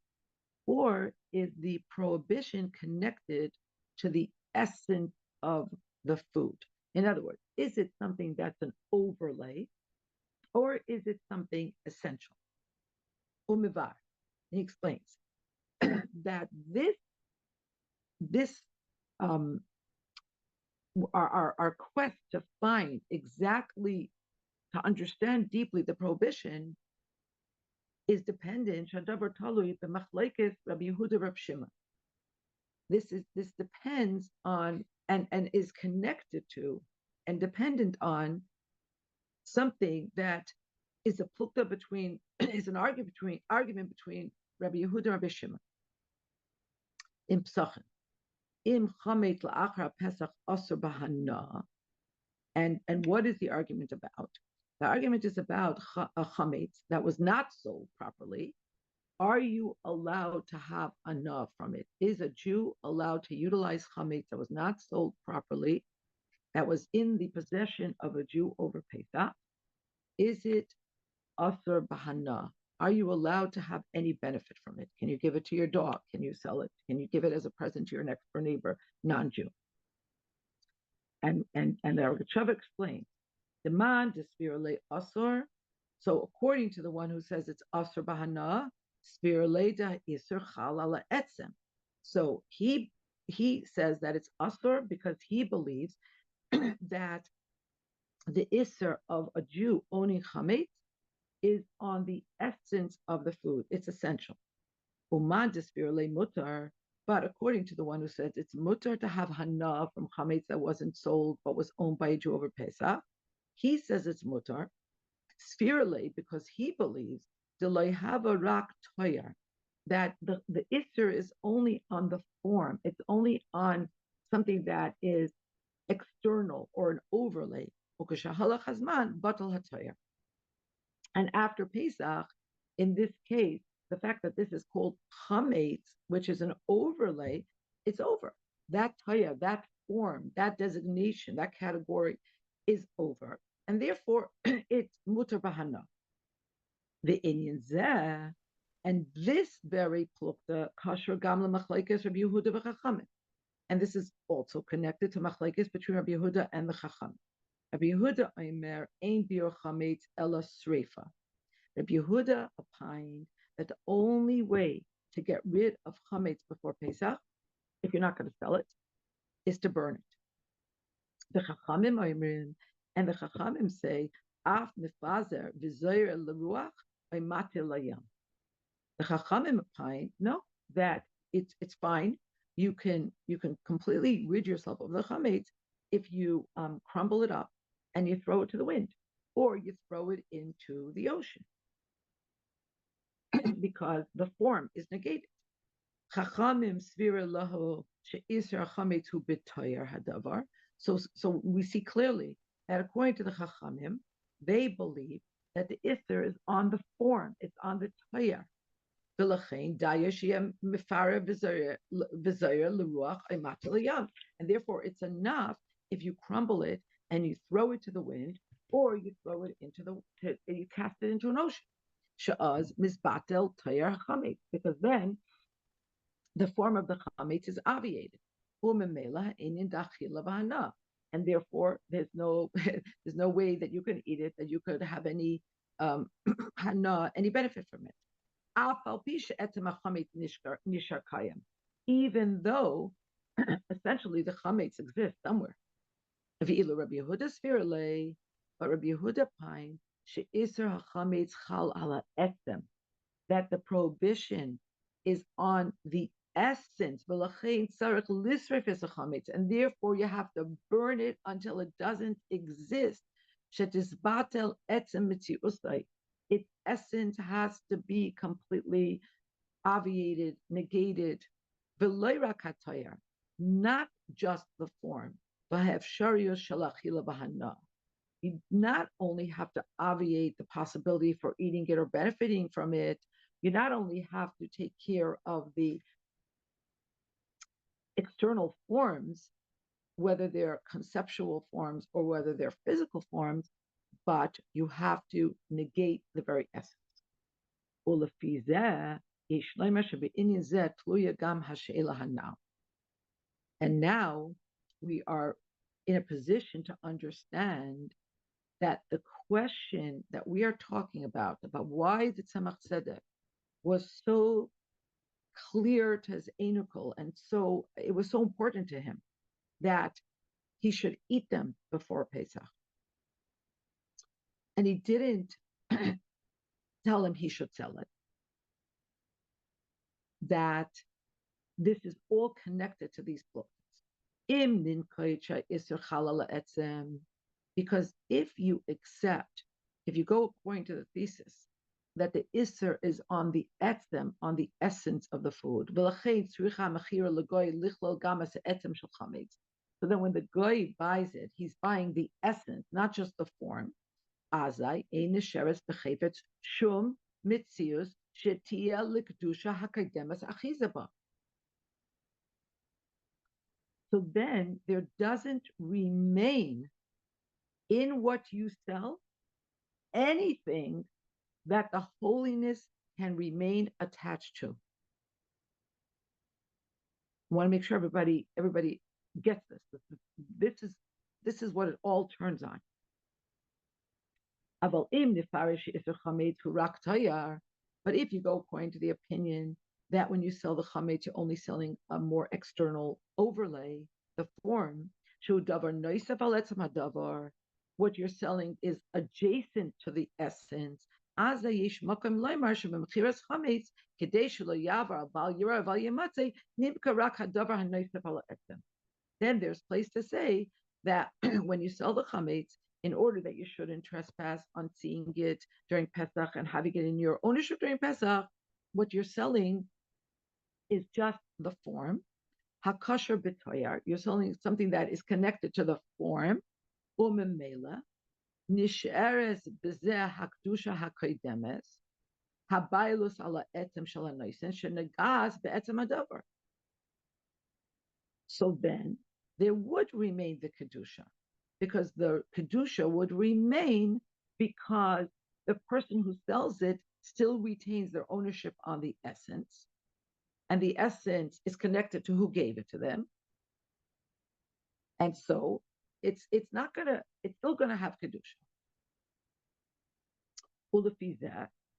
Or is the prohibition connected to the essence of the food? In other words, is it something that's an overlay, or is it something essential? Umivar, he explains that this our quest to find exactly, to understand deeply the prohibition is dependent. Shadavar talui b'machlekes Rabbi Yehuda Rab Shimon. This depends on and is connected to and dependent on something that is a plukta between, is an argument between Rabbi Yehuda and Rabbi Shimon. In Psachim, im chametz la'achar Pesach asur b'hana, and what is the argument about? The argument is about a chametz that was not sold properly. Are you allowed to have enough from it? Is a Jew allowed to utilize chametz that was not sold properly, that was in the possession of a Jew over Pesach? Is it asur b'hana? Are you allowed to have any benefit from it? Can you give it to your dog? Can you sell it? Can you give it as a present to your next door neighbor, non-Jew? And the Ragat Shava explains, the man dispirale asur. So according to the one who says it's asur b'hana, spirale da isur chal ala etzem. So he says that it's asur because he believes that the isur of a Jew owning chametz is on the essence of the food. It's essential. Uman dispirale mutar. But according to the one who says it's mutar to have hana from chametz that wasn't sold but was owned by a Jew over Pesach, he says it's mutar. Spirale, because he believes rak toyer, that the isser is only on the form. It's only on something that is external or an overlay. And after Pesach, in this case, the fact that this is called chametz, which is an overlay, it's over. That toya, that form, that designation, that category is over. And therefore, it's mutar bahana. The Inyan zeh, and this very plukta kasher gam lemachlekes Rabbi Yehuda v'Chachamim. And this is also connected to machlekes between Rabbi Yehuda and the Chacham. Rabbi Yehuda Omer ein biur chametz ela sreifa. Rabbi Yehuda opined that the only way to get rid of chametz before Pesach, if you're not going to sell it, is to burn it. The Chachamim Omer, and the Chachamim say, af nifazer v'zoyer leruach oimate layam. The Chachamim opine, no, that it's fine. You can completely rid yourself of the chametz if you crumble it up and you throw it to the wind, or you throw it into the ocean, because the form is negated. Chachamim svira lahu she'isra chametz hu b'toyer hadavar. So we see clearly that according to the Chachamim, they believe that the isser is on the form, it's on the toyer. And therefore, it's enough if you crumble it and you throw it to the wind, or you throw it you cast it into an ocean. Because then the form of the chametz is obviated. And therefore, there's no way that you can eat it, that you could have any any benefit from it. Even though essentially the chametz exists somewhere. But Rabbi Yehuda pine that the prohibition is on the essence, and therefore you have to burn it until it doesn't exist. Its essence has to be completely obviated, negated. Not just the form. You not only have to obviate the possibility for eating it or benefiting from it, you not only have to take care of the external forms, whether they're conceptual forms or whether they're physical forms, but you have to negate the very essence. And now we are in a position to understand that the question that we are talking about why the Tzemach Tzedek was so clear to his enochel, and so it was so important to him that he should eat them before Pesach. And he didn't tell him he should sell it. That this is all connected to these books. Because if you go according to the thesis that the isser is on the etzem, on the essence of the food, so then when the goy buys it, he's buying the essence, not just the form. So then there doesn't remain in what you sell anything that the holiness can remain attached to. I want to make sure everybody gets this. This is what it all turns on. But if you go according to the opinion that when you sell the chametz, you're only selling a more external overlay, the form, what you're selling is adjacent to the essence. Then there's place to say that when you sell the chametz, in order that you shouldn't trespass on seeing it during Pesach and having it in your ownership during Pesach, what you're selling is just the form. Hakasher b'toyar, you're selling something that is connected to the form. Umemela, nisheres b'zeh hakdusha hakodemes, habailus ala etzem shel hanoisen shenagaz be'etzem hadavar. So then there would remain the kedusha, because the kedusha would remain because the person who sells it still retains their ownership on the essence, and the essence is connected to who gave it to them. And so it's still gonna have kedusha.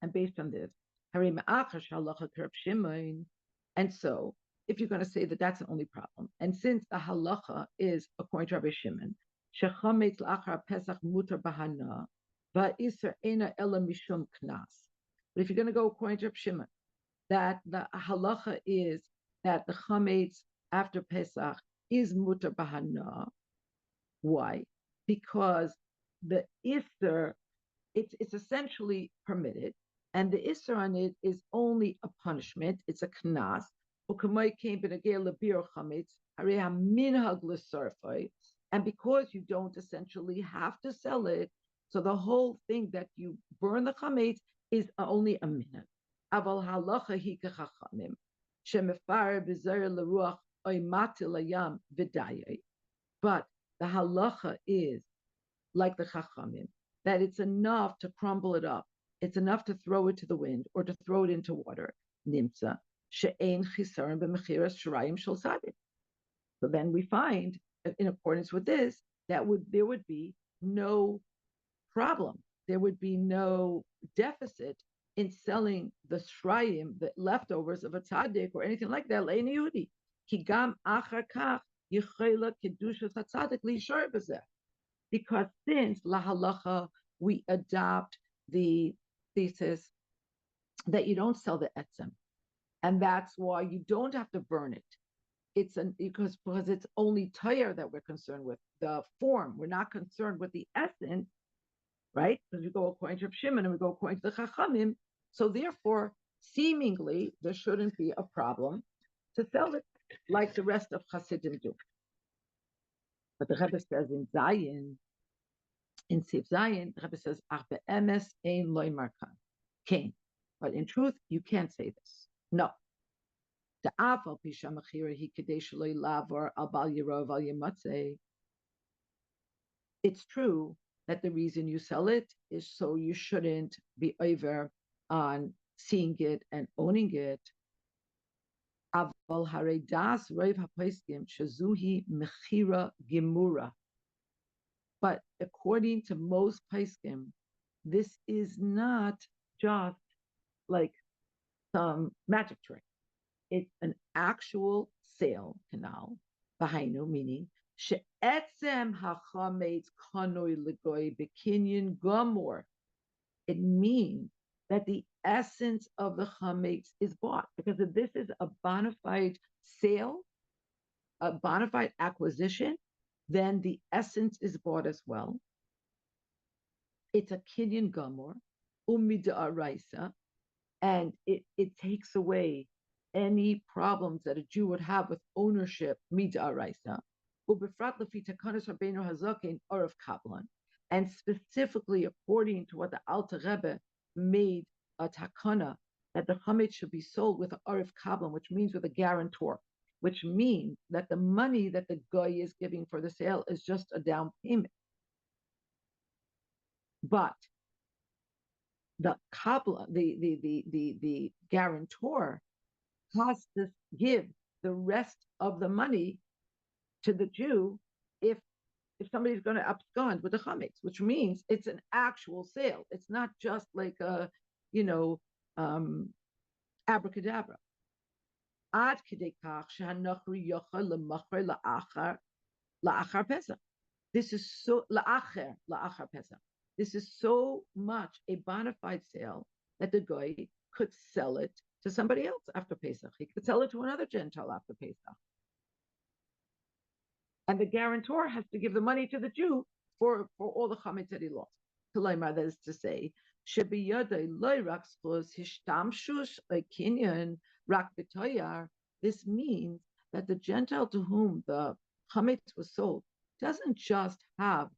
And based on this, and so if you're going to say that that's the only problem, and since the halacha is according to Rabbi Shimon, shechametz la'achar pesach mutar bahana, va'isr ena ela mishum knas. But if you're going to go according to Rabbi Shimon, that the halacha is that the chametz after Pesach is mutar bahana. Why? Because the isser, it's essentially permitted, and the isser on it is only a punishment. It's a knas. And because you don't essentially have to sell it, so the whole thing that you burn the chametz is only a minute. Aval halacha hi kechachamim shemefar b'zer leruach oimati layam v'dayei. But the halacha is like the chachamim, that it's enough to crumble it up. It's enough to throw it to the wind or to throw it into water. Nimtza she'ein chisaron b'mechiras shirayim shel sadik. So then we find, in accordance with this, that there would be no problem. There would be no deficit in selling the shrayim, the leftovers of a tzaddik or anything like that. Le'ein Yehudi ki gam achar kach yichela kedushas hatzadik li'shar b'zeh. Because since la halacha we adopt the thesis that you don't sell the etzem, and that's why you don't have to burn it. It's because it's only tayar that we're concerned with, the form. We're not concerned with the essence, right? Because we go according to Shimon and we go according to the Chachamim. So therefore, seemingly there shouldn't be a problem to sell it like the rest of Hasidim do. But the Rebbe says in Zion, in Sif Zion, the Rebbe says, Ach be'emes ein loy markan. Cain. But in truth, you can't say this. No. The afal pisha machira he kadesh loy lavor al bal yirov al yematzeh. It's true that the reason you sell it is so you shouldn't be over on seeing it and owning it. Aval hare das roiv hapoiskim shazuhi mechira gemura. But according to most paiskim, this is not just like some magic trick. It's an actual sale canal, bahainu, meaning she'etzem hachametz kanoi legoy bekinyan gomor. It means that the essence of the chametz is bought, because if this is a bona fide sale, a bona fide acquisition, then the essence is bought as well. It's a kinyan gomor, umida araisa, and it takes away any problems that a Jew would have with ownership, mida araisa, ubefrat lefi takanas Rabbeinu Hazaken orav kablan, and specifically according to what the Alter Rebbe made a takana, that the chametz should be sold with an orav kablan, which means with a guarantor, which means that the money that the guy is giving for the sale is just a down payment. But the kablan, the guarantor, has to give the rest of the money to the Jew if somebody's going to abscond with the chametz, which means it's an actual sale. It's not just like a, abracadabra. Ad kidei kach shehanachri yochel lemacher la'achar Pesach. This is so la'achar Pesach. This is so much a bona fide sale that the guy could sell it to somebody else after Pesach. He could sell it to another Gentile after Pesach. And the guarantor has to give the money to the Jew for all the chametz that he lost. That is to say, this means that the Gentile to whom the chametz was sold doesn't just have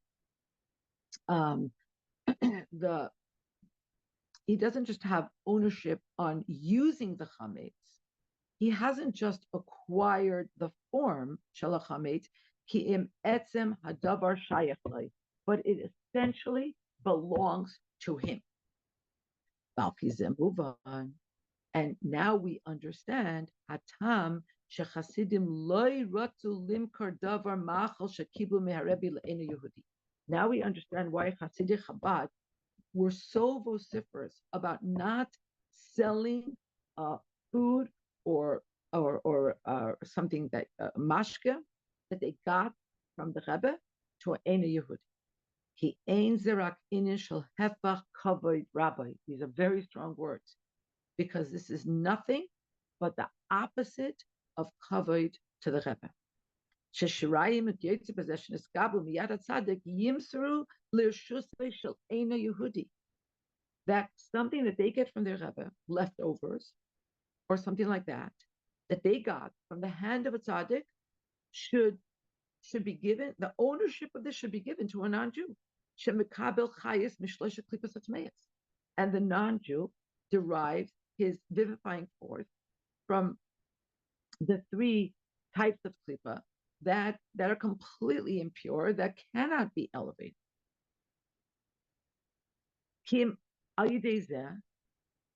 he doesn't just have ownership on using the chametz. He hasn't just acquired the form shel chametz ki im etzem hadavar shayach lei, but it essentially belongs to him. And now we understand hatam shechasidim loy ratu limkar davar machal shekiblu meharebi le'enu Yehudi. Now we understand why Hasidic Chabad were so vociferous about not selling food or something that mashke that they got from the Rebbe to an Yehudi. He ein zerak inishal hefach kavod rabbi. These are very strong words because this is nothing but the opposite of kavod to the Rebbe. Sheshirayim and Yetzi possession is gablu miyad tzaddik yimsru l'rshusay shel eina Yehudi. That's something that they get from their Rebbe, leftovers, or something like that, that they got from the hand of a tzaddik, should be given. The ownership of this should be given to a non-Jew. Shemekabel chayis mishleshet klipas atmeis, and the non-Jew derives his vivifying force from the three types of klipa that are completely impure, that cannot be elevated. Kim al yidei zeh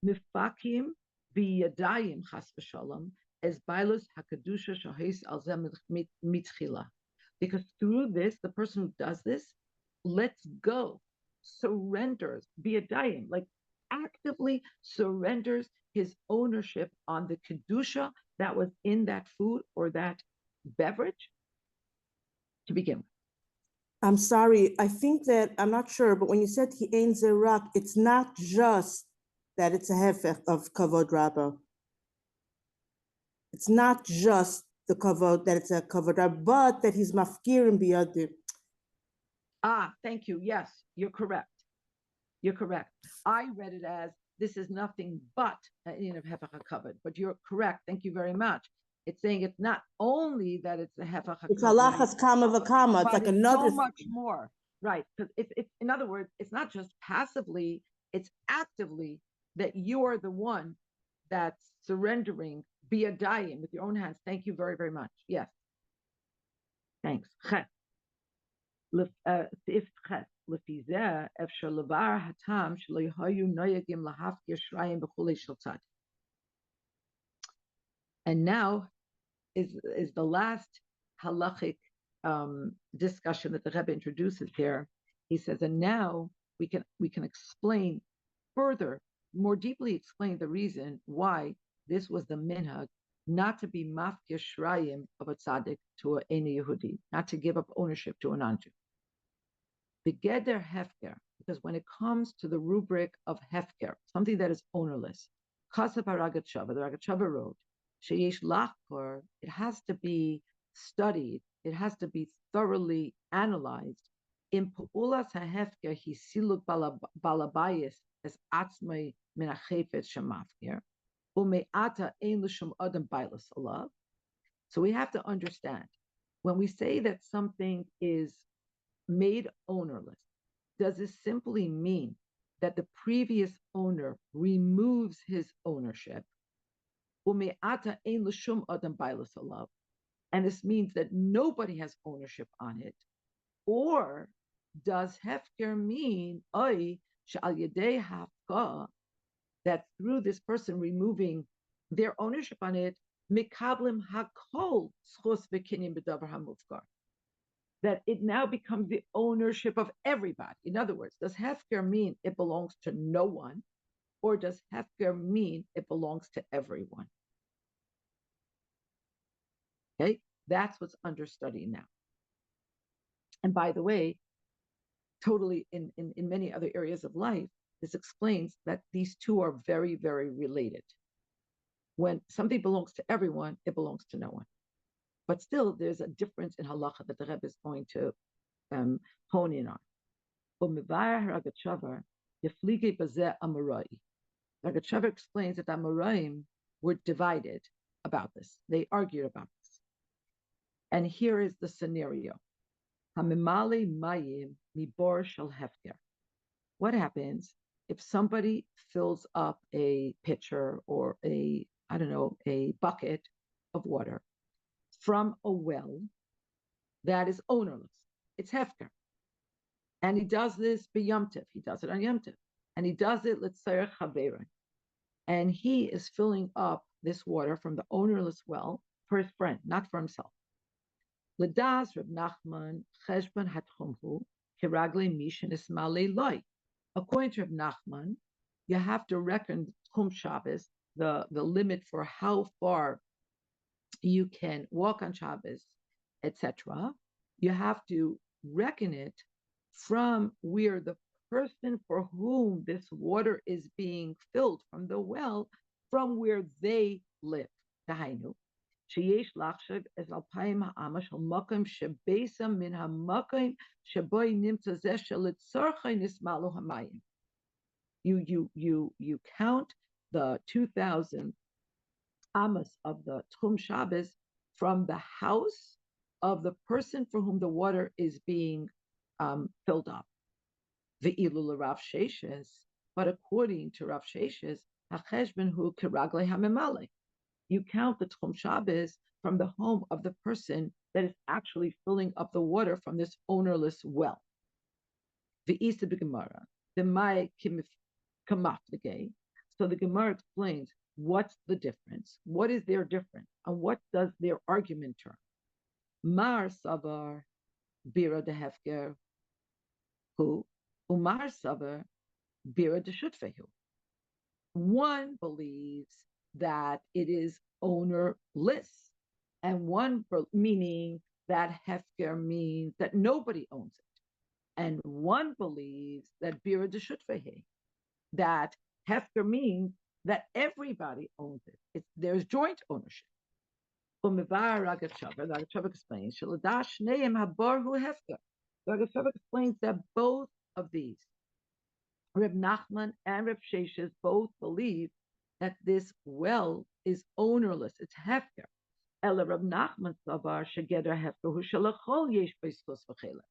mifakim biyadayim chas v'shalom as bailus hakadusha shahis al zeh mitchila, because through this, the person who does this lets go, surrenders biyadayim, like actively surrenders his ownership on the kedusha that was in that food or that beverage to begin with. I'm sorry, I think that, I'm not sure, but when you said he ein zerak, it's not just that it's a hefech of kavod rabba. It's not just the kavod, that it's a kavod rabba, but that he's mafkirim biyadim. Thank you. Yes, you're correct. You're correct. I read it as this is nothing but hefech hakavod, but you're correct. Thank you very much. It's saying it's not only that it's a hefech hakavod. It's halachas kama v'kama. It's like another. So much more, right? Because it's in other words, it's not just passively; it's actively that you are the one that's surrendering biyadayim with your own hands. Thank you very, very much. Yes. Thanks. And now is the last halachic discussion that the Rebbe introduces here. He says, and now we can explain further, more deeply explain the reason why this was the minhag, not to be mafkir shrayim of a tzaddik to a Yehudi, not to give up ownership to a non-Jew. Begeder hefker, because when it comes to the rubric of hefker, something that is ownerless, kasav haragat shava, the Ragat Shava wrote, sheyesh lachkor, it has to be studied, it has to be thoroughly analyzed. In pu'ulas hahefker hi siluk balabayis as atzmai min hachefet shemafker, ume'ata ein l'shum adam bailas alav. So we have to understand, when we say that something is made ownerless, does this simply mean that the previous owner removes his ownership? And this means that nobody has ownership on it. Or does hefker mean that through this person removing their ownership on it, mikablim hakol schos v'kinyan b'davar hamufkar, that it now becomes the ownership of everybody? In other words, does hefker mean it belongs to no one, or does hefker mean it belongs to everyone? Okay, that's what's under study now. And by the way, totally in many other areas of life, this explains that these two are very, very related. When something belongs to everyone, it belongs to no one. But still, there's a difference in halacha that the Rebbe is going to hone in on. Ragachover explains that the Amoraim were divided about this. They argued about this. And here is the scenario. What happens if somebody fills up a pitcher or a bucket of water from a well that is ownerless? It's hefker. And he does this b'yom tiv. He does it on Yom Tiv. And he does it l'tzarech chaveron. And he is filling up this water from the ownerless well for his friend, not for himself. L'das Reb Nachman cheshbon hatchumhu kiragle mishin ismalei loy. According to Reb Nachman, you have to reckon Tchum Shabbos, the limit for how far you can walk on Shabbos, etc. You have to reckon it from where the person for whom this water is being filled from the well, from where they live. Dahainu, sheyesh lachshav es alpayim ha'ama shel makom shebeisa min ha'makom sheboi nimtza zeh shelitzorchei nismalu hamayim. You count the 2,000 amas of the Tchum Shabbos from the house of the person for whom the water is being filled up. Ve'ilu Rav Sheshes, but according to Rav Sheshes, hacheshbon hu kiragle hamemale. You count the Tchum Shabbos from the home of the person that is actually filling up the water from this ownerless well. Ve'isa b'gemara, the mai kamaf the gay. So the Gemara explains what's the difference, what is their difference, and what does their argument turn. Mar savar bira de hefker hu umar savar bira de shutfehu. One believes that it is ownerless, and one meaning that hefker means that nobody owns it, and one believes that bira de shutfehu, that hefker means that everybody owns it. There's joint ownership. Ragachover explains, Ragachover explains that both of these, Reb Nachman and Reb Sheshes, both believe that this well is ownerless. It's hefker. Ela Reb Nachman savar shegeder hefker hu shalachol yesh beislos v'chelek.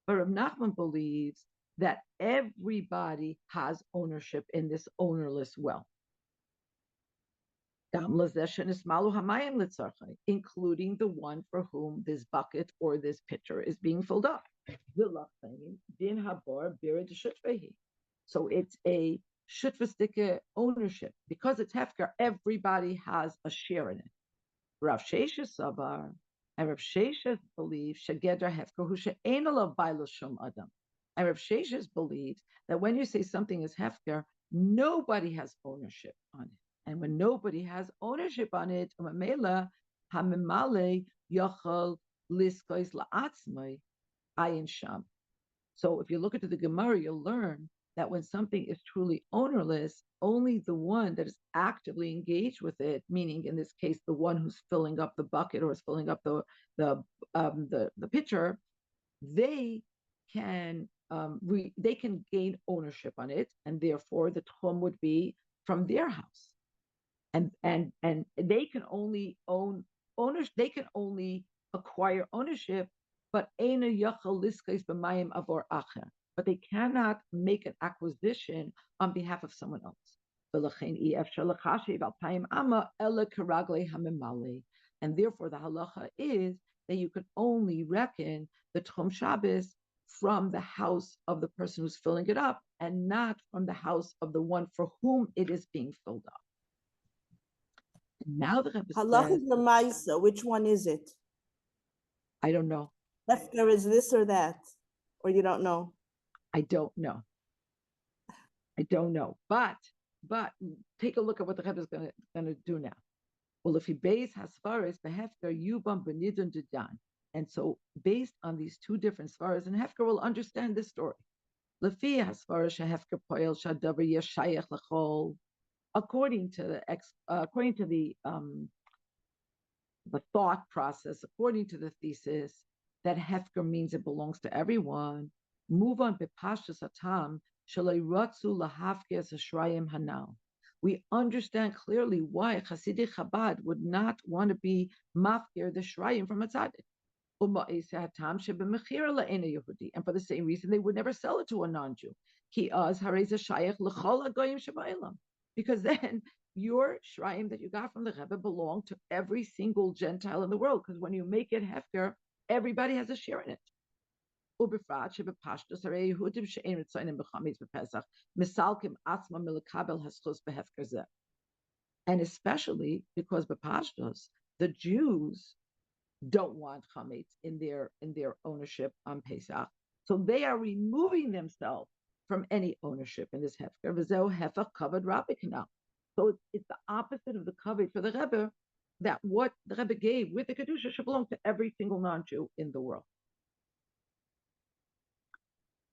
But Reb Nachman believes that everybody has ownership in this ownerless well, including the one for whom this bucket or this pitcher is being filled up. So it's a shutfastika ownership. Because it's hefker, everybody has a share in it. Rav Sheshes savar, and Rav Sheshes believes shegedra hefker hu she'ein alav bailos shum adam. And Rav Sheshes believes that when you say something is hefker, nobody has ownership on it. And when nobody has ownership on it, so if you look into the Gemara, you'll learn that when something is truly ownerless, only the one that is actively engaged with it, meaning in this case, the one who's filling up the bucket or is filling up the pitcher, they can gain ownership on it, and therefore the tchum would be from their house. And they can only own ownership. They can only acquire ownership, but but they cannot make an acquisition on behalf of someone else. And therefore, the halacha is that you can only reckon the Tchum Shabbos from the house of the person who's filling it up, and not from the house of the one for whom it is being filled up. Now the Rebbe Halacha says, Lamaisa, which one is it? I don't know. Hefker is this or that, or you don't know? I don't know. But take a look at what the Rebbe is going to do now. Well, if he base hasfaris behefker yubam benidun dedan, and so based on these two different svaras, and Hefker will understand this story. Lefi hasfaris shehefker poel shadavar yeshayach lechol. According to the thought process, according to the thesis, that hefker means it belongs to everyone. Move on bepashtus atam shalei ratzu lahafke as a shrayim hanal. We understand clearly why Hasidic Chabad would not want to be mafkir the shrayim from a tzaddik. And for the same reason, they would never sell it to a non-Jew. Because then your shrayim that you got from the Rebbe belong to every single Gentile in the world. Because when you make it hefker, everybody has a share in it. And especially because b'pashtos, the Jews don't want chametz in their ownership on Pesach, so they are removing themselves from any ownership in this hefker. V'zeu hefach kavod rabbi kanal. So it's the opposite of the kavod for the Rebbe, that what the Rebbe gave with the kedusha should belong to every single non-Jew in the world.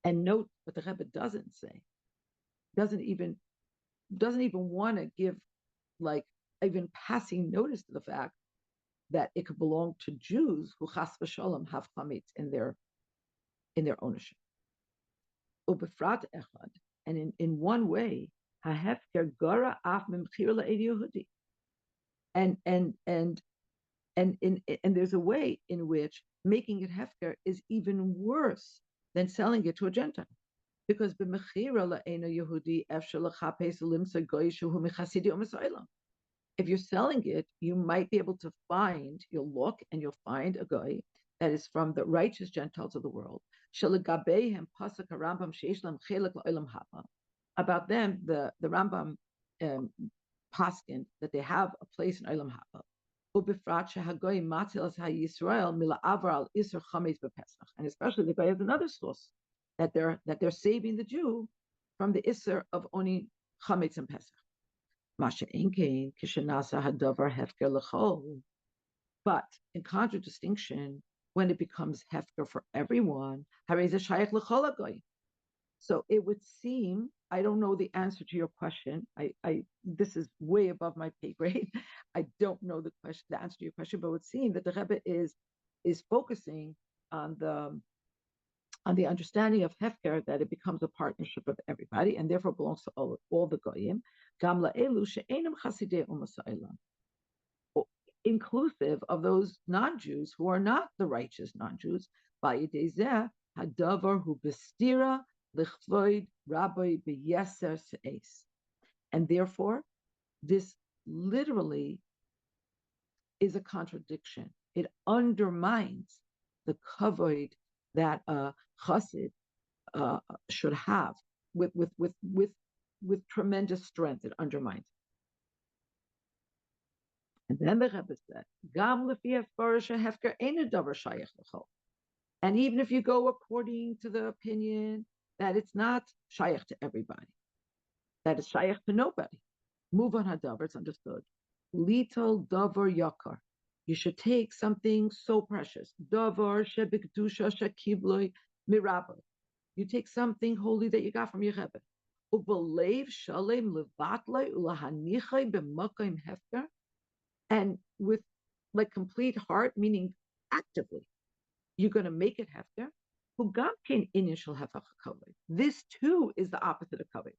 And note what the Rebbe doesn't say, doesn't even want to give like even passing notice to the fact that it could belong to Jews who chas v'sholom have chametz in their ownership. Ubefrat echad, and in one way, hahefker gara af memchir la'ed Yehudi. And there's a way in which making it hefker is even worse than selling it to a Gentile. Because if you're selling it, you might be able to find, you'll look and you'll find a guy that is from the righteous Gentiles of the world. About them, the Rambam paskin that they have a place in Olam Haba. And especially the guy has another source that they're saving the Jew from the Isser of owning chametz and Pesach. But in contradistinction, when it becomes hefker for everyone, so it would seem, I don't know the answer to your question. This is way above my pay grade. I don't know the answer to your question, but it would seem that the Rebbe is focusing on the understanding of hefker, that it becomes a partnership of everybody and therefore belongs to all the goyim, inclusive of those non-Jews who are not the righteous non-Jews. And therefore, this literally is a contradiction. It undermines the kavod that a chassid should have with tremendous strength. It undermines. And then the Rebbe said, "Gam lefi hafkarisha hefker ein davar shayach l'chol." And even if you go according to the opinion that it's not shayach to everybody, that it's shayach to nobody, move on hadavar, it's understood. Little davar yakar. You should take something so precious. Davar shebekdusha shekibloi mirabah. You take something holy that you got from your Rebbe. Ubalev shalem levatlei ulahanichai b'makayim hefker. And with like complete heart, meaning actively, you're going to make it hefker. This too is the opposite of kavod.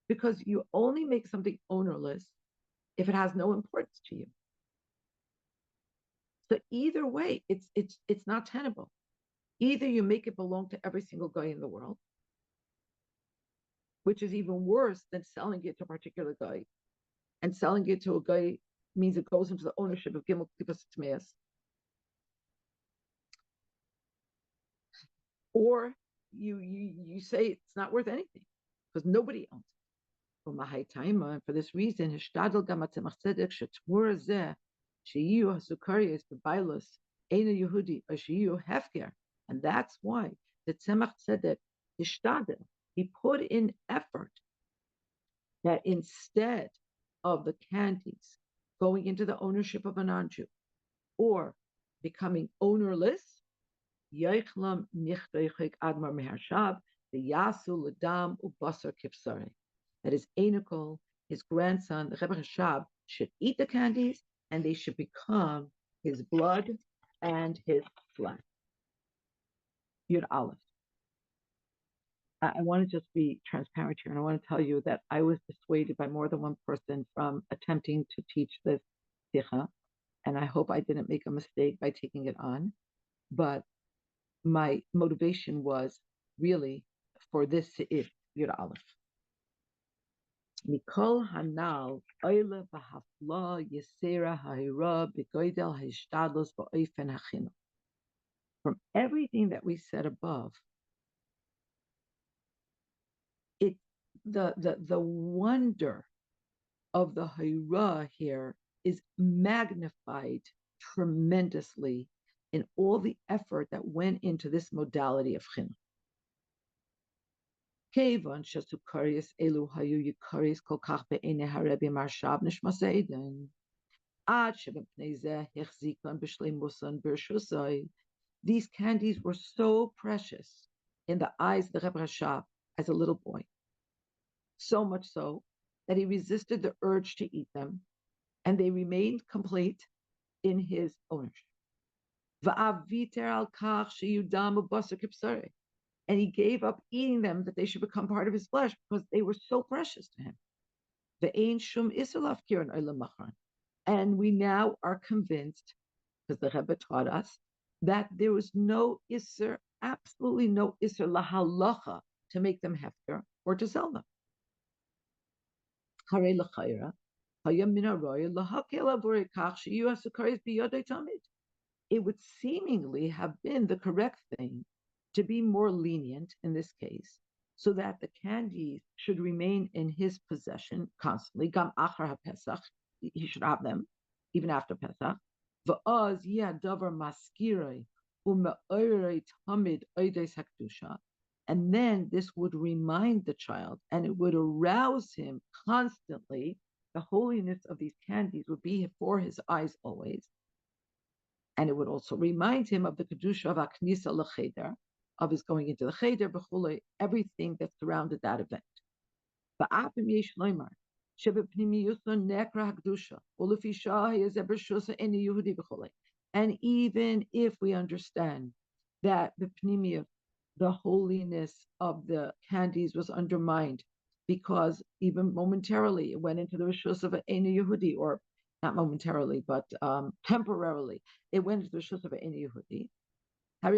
Because you only make something ownerless if it has no importance to you. So either way, it's not tenable. Either you make it belong to every single guy in the world, which is even worse than selling it to a particular guy. And selling it to a guy means it goes into the ownership of Gimel Klipas Tmeas. Or you say it's not worth anything because nobody owns it. And for this reason, and that's why the Tzemach Tzedek Hishtadel, he put in effort that instead of the candies going into the ownership of a non-Jew or becoming ownerless, Yeichlam nichteichik admar meharshab the Yasu ledam ubasar kipsare. That is Enikol, his grandson, the Rebbe Hashab, should eat the candies and they should become his blood, and his flesh. Yud Aleph. I want to just be transparent here, and I want to tell you that I was dissuaded by more than one person from attempting to teach this sikha, and I hope I didn't make a mistake by taking it on. But my motivation was really for this seif, Yud Aleph. Mikol hanal oile v'hafla yisera ha'ira b'goydel ha'ishtadlos ba'ofen ha'chinu. From everything that we said above, the wonder of the ha'ira here is magnified tremendously in all the effort that went into this modality of chinuch. Kevan shesukarius elu hayu yikaris kol kach be'enei harebi marshab nishmas eden. Ad shebepnei zeh hechzikan b'shleimusan b'rshusai. These candies were so precious in the eyes of the Rebbe Rashab as a little boy. So much so that he resisted the urge to eat them, and they remained complete in his ownership. And he gave up eating them that they should become part of his flesh because they were so precious to him. And we now are convinced, because the Rebbe taught us, that there was no isser, absolutely no isser lahalacha to make them hefker or to sell them. It would seemingly have been the correct thing to be more lenient in this case, so that the candies should remain in his possession constantly. Gam achar haPesach, he should have them even after Pesach. Va'az davar maskirei u'me'orei tamid oides hakdusha. And then this would remind the child, and it would arouse him constantly. The holiness of these candies would be before his eyes always. And it would also remind him of the kedusha of aknisa l'cheder, of his going into the cheder, b'chulei, everything that surrounded that event. Va'apim yesh loymar, shebepnimiyusa nekra hakdusha, u'lefi shah yezer b'shusa eni Yehudi b'chulei. And even if we understand that the holiness of the candies was undermined because even momentarily it went into the rishus of Eni Yehudi, or not momentarily, but temporarily, it went into the rishus of Eni Yehudi. But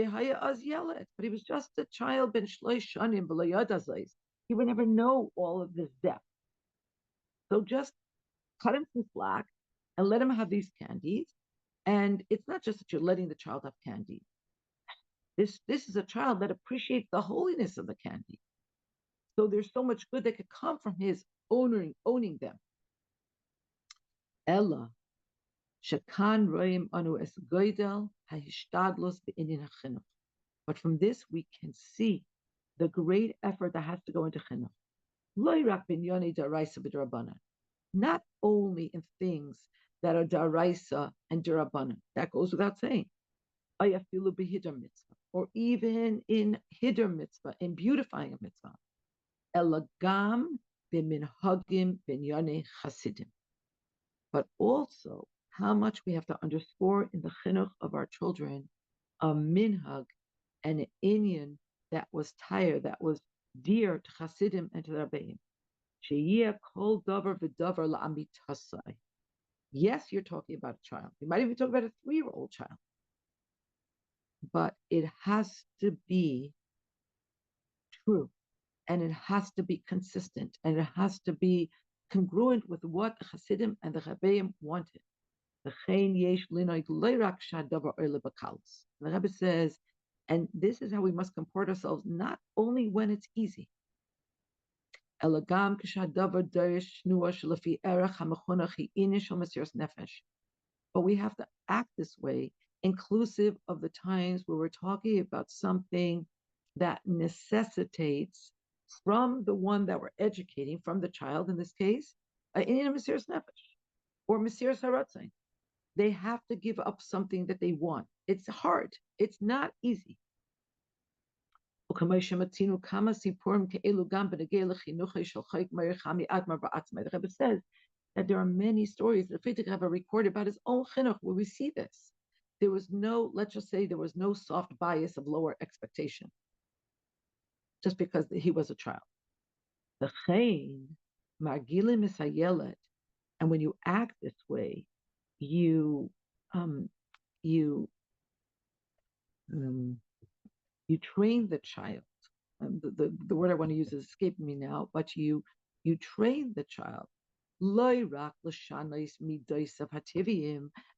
he was just a child, ben shloish shanim v'lo yada zos. He would never know all of this depth. So just cut him some slack and let him have these candies. And it's not just that you're letting the child have candy. This is a child that appreciates the holiness of the candy. So there's so much good that could come from his owning them. Ella, shekan roim anu es goydel hahishtadlos be'inyan hachinuch. But from this we can see the great effort that has to go into chinuch. Lo rak binyoni daraisa b'drabanan. Not only in things that are daraisa and darabanan. That goes without saying. Ayafilu b'hidar mitzvah, or even in hidar mitzvah, in beautifying a mitzvah. Elagam b'minhagim b'nyane chasidim. But also how much we have to underscore in the chinuch of our children a minhag and an inyan that was tired, that was dear to chasidim and to the rabbeim. Sheyeh kol davar v'davar la'amitasai. Yes, you're talking about a child. You might even talk about a 3-year-old child. But it has to be true, and it has to be consistent, and it has to be congruent with what the Hasidim and the Rebbeim wanted. The Rebbe says, and this is how we must comport ourselves, not only when it's easy. But we have to act this way, inclusive of the times where we're talking about something that necessitates from the one that we're educating, from the child in this case, in a Mesiras Nefesh or Mesiras Haratzin. They have to give up something that they want. It's hard. It's not easy. The Rebbe says that there are many stories that Friedrich Rebbe recorded about his own chinuch where we see this. there was no, let's just say there was no soft bias of lower expectation, just because he was a child. The chain, margilim misayelet, and when you act this way, you you train the child. The word I want to use is escaping me now, but you train the child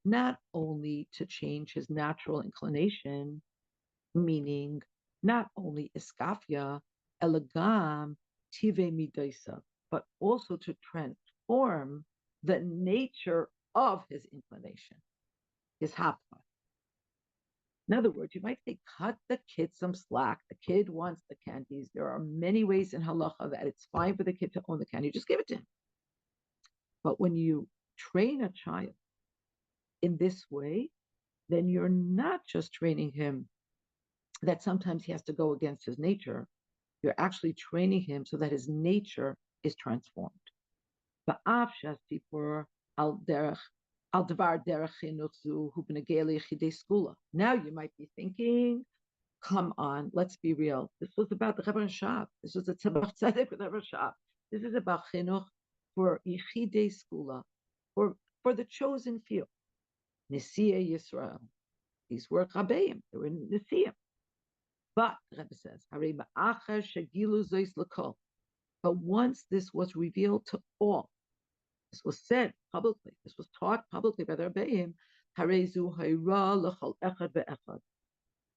not only to change his natural inclination, meaning not only iskafia, elegam, tive midaisa, but also to transform the nature of his inclination, his hapa. In other words, you might say, cut the kid some slack. The kid wants the candies. There are many ways in halacha that it's fine for the kid to own the candy. Just give it to him. But when you train a child in this way, then you're not just training him that sometimes he has to go against his nature. You're actually training him so that his nature is transformed. Now you might be thinking, come on, let's be real. This was about the Rebbe Shab. This was a Tzemach Tzedek with Rebbe Shab. This is about chinuch for Yechidei Skula, for the chosen few. Nesiya Yisrael. These were Chabeim. They were Nesiya. But the Rebbe says, but once this was revealed to all, this was said publicly, this was taught publicly by the Rebbeim,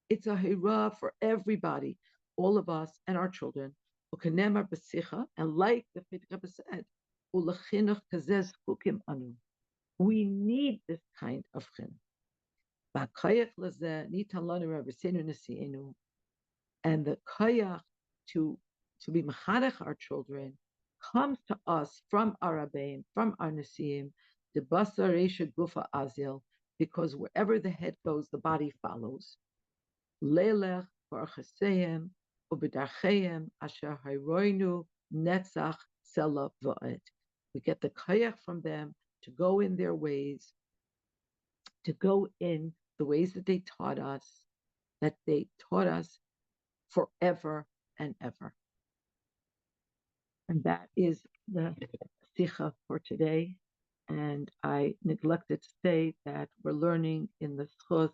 it's a hira for everybody, all of us and our children. And like the Rebbe said, we need this kind of chinuch. And the koyach to be mechanech our children comes to us from our rabbeim, from our nesiim, the basar resha gufa azil, because wherever the head goes, the body follows. Leilech v'archaseim u'b'darcheim asher hayroinu netzach sela v'ed. We get the koyach from them to go in their ways, to go in the ways that they taught us forever and ever. And that is the sicha for today. And I neglected to say that we're learning in the schus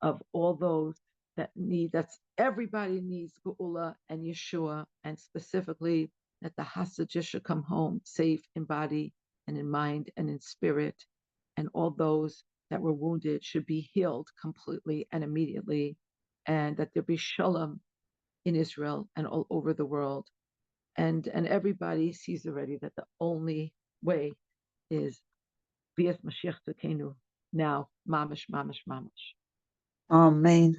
of all those that's everybody needs Geula and Yeshua, and specifically that the Hasadah should come home safe in body and in mind and in spirit, and all those that were wounded should be healed completely and immediately, and that there be shalom in Israel and all over the world. And everybody sees already that the only way is Bias Mashiach Tzedekenu now, mamash, mamash, mamash. Amen.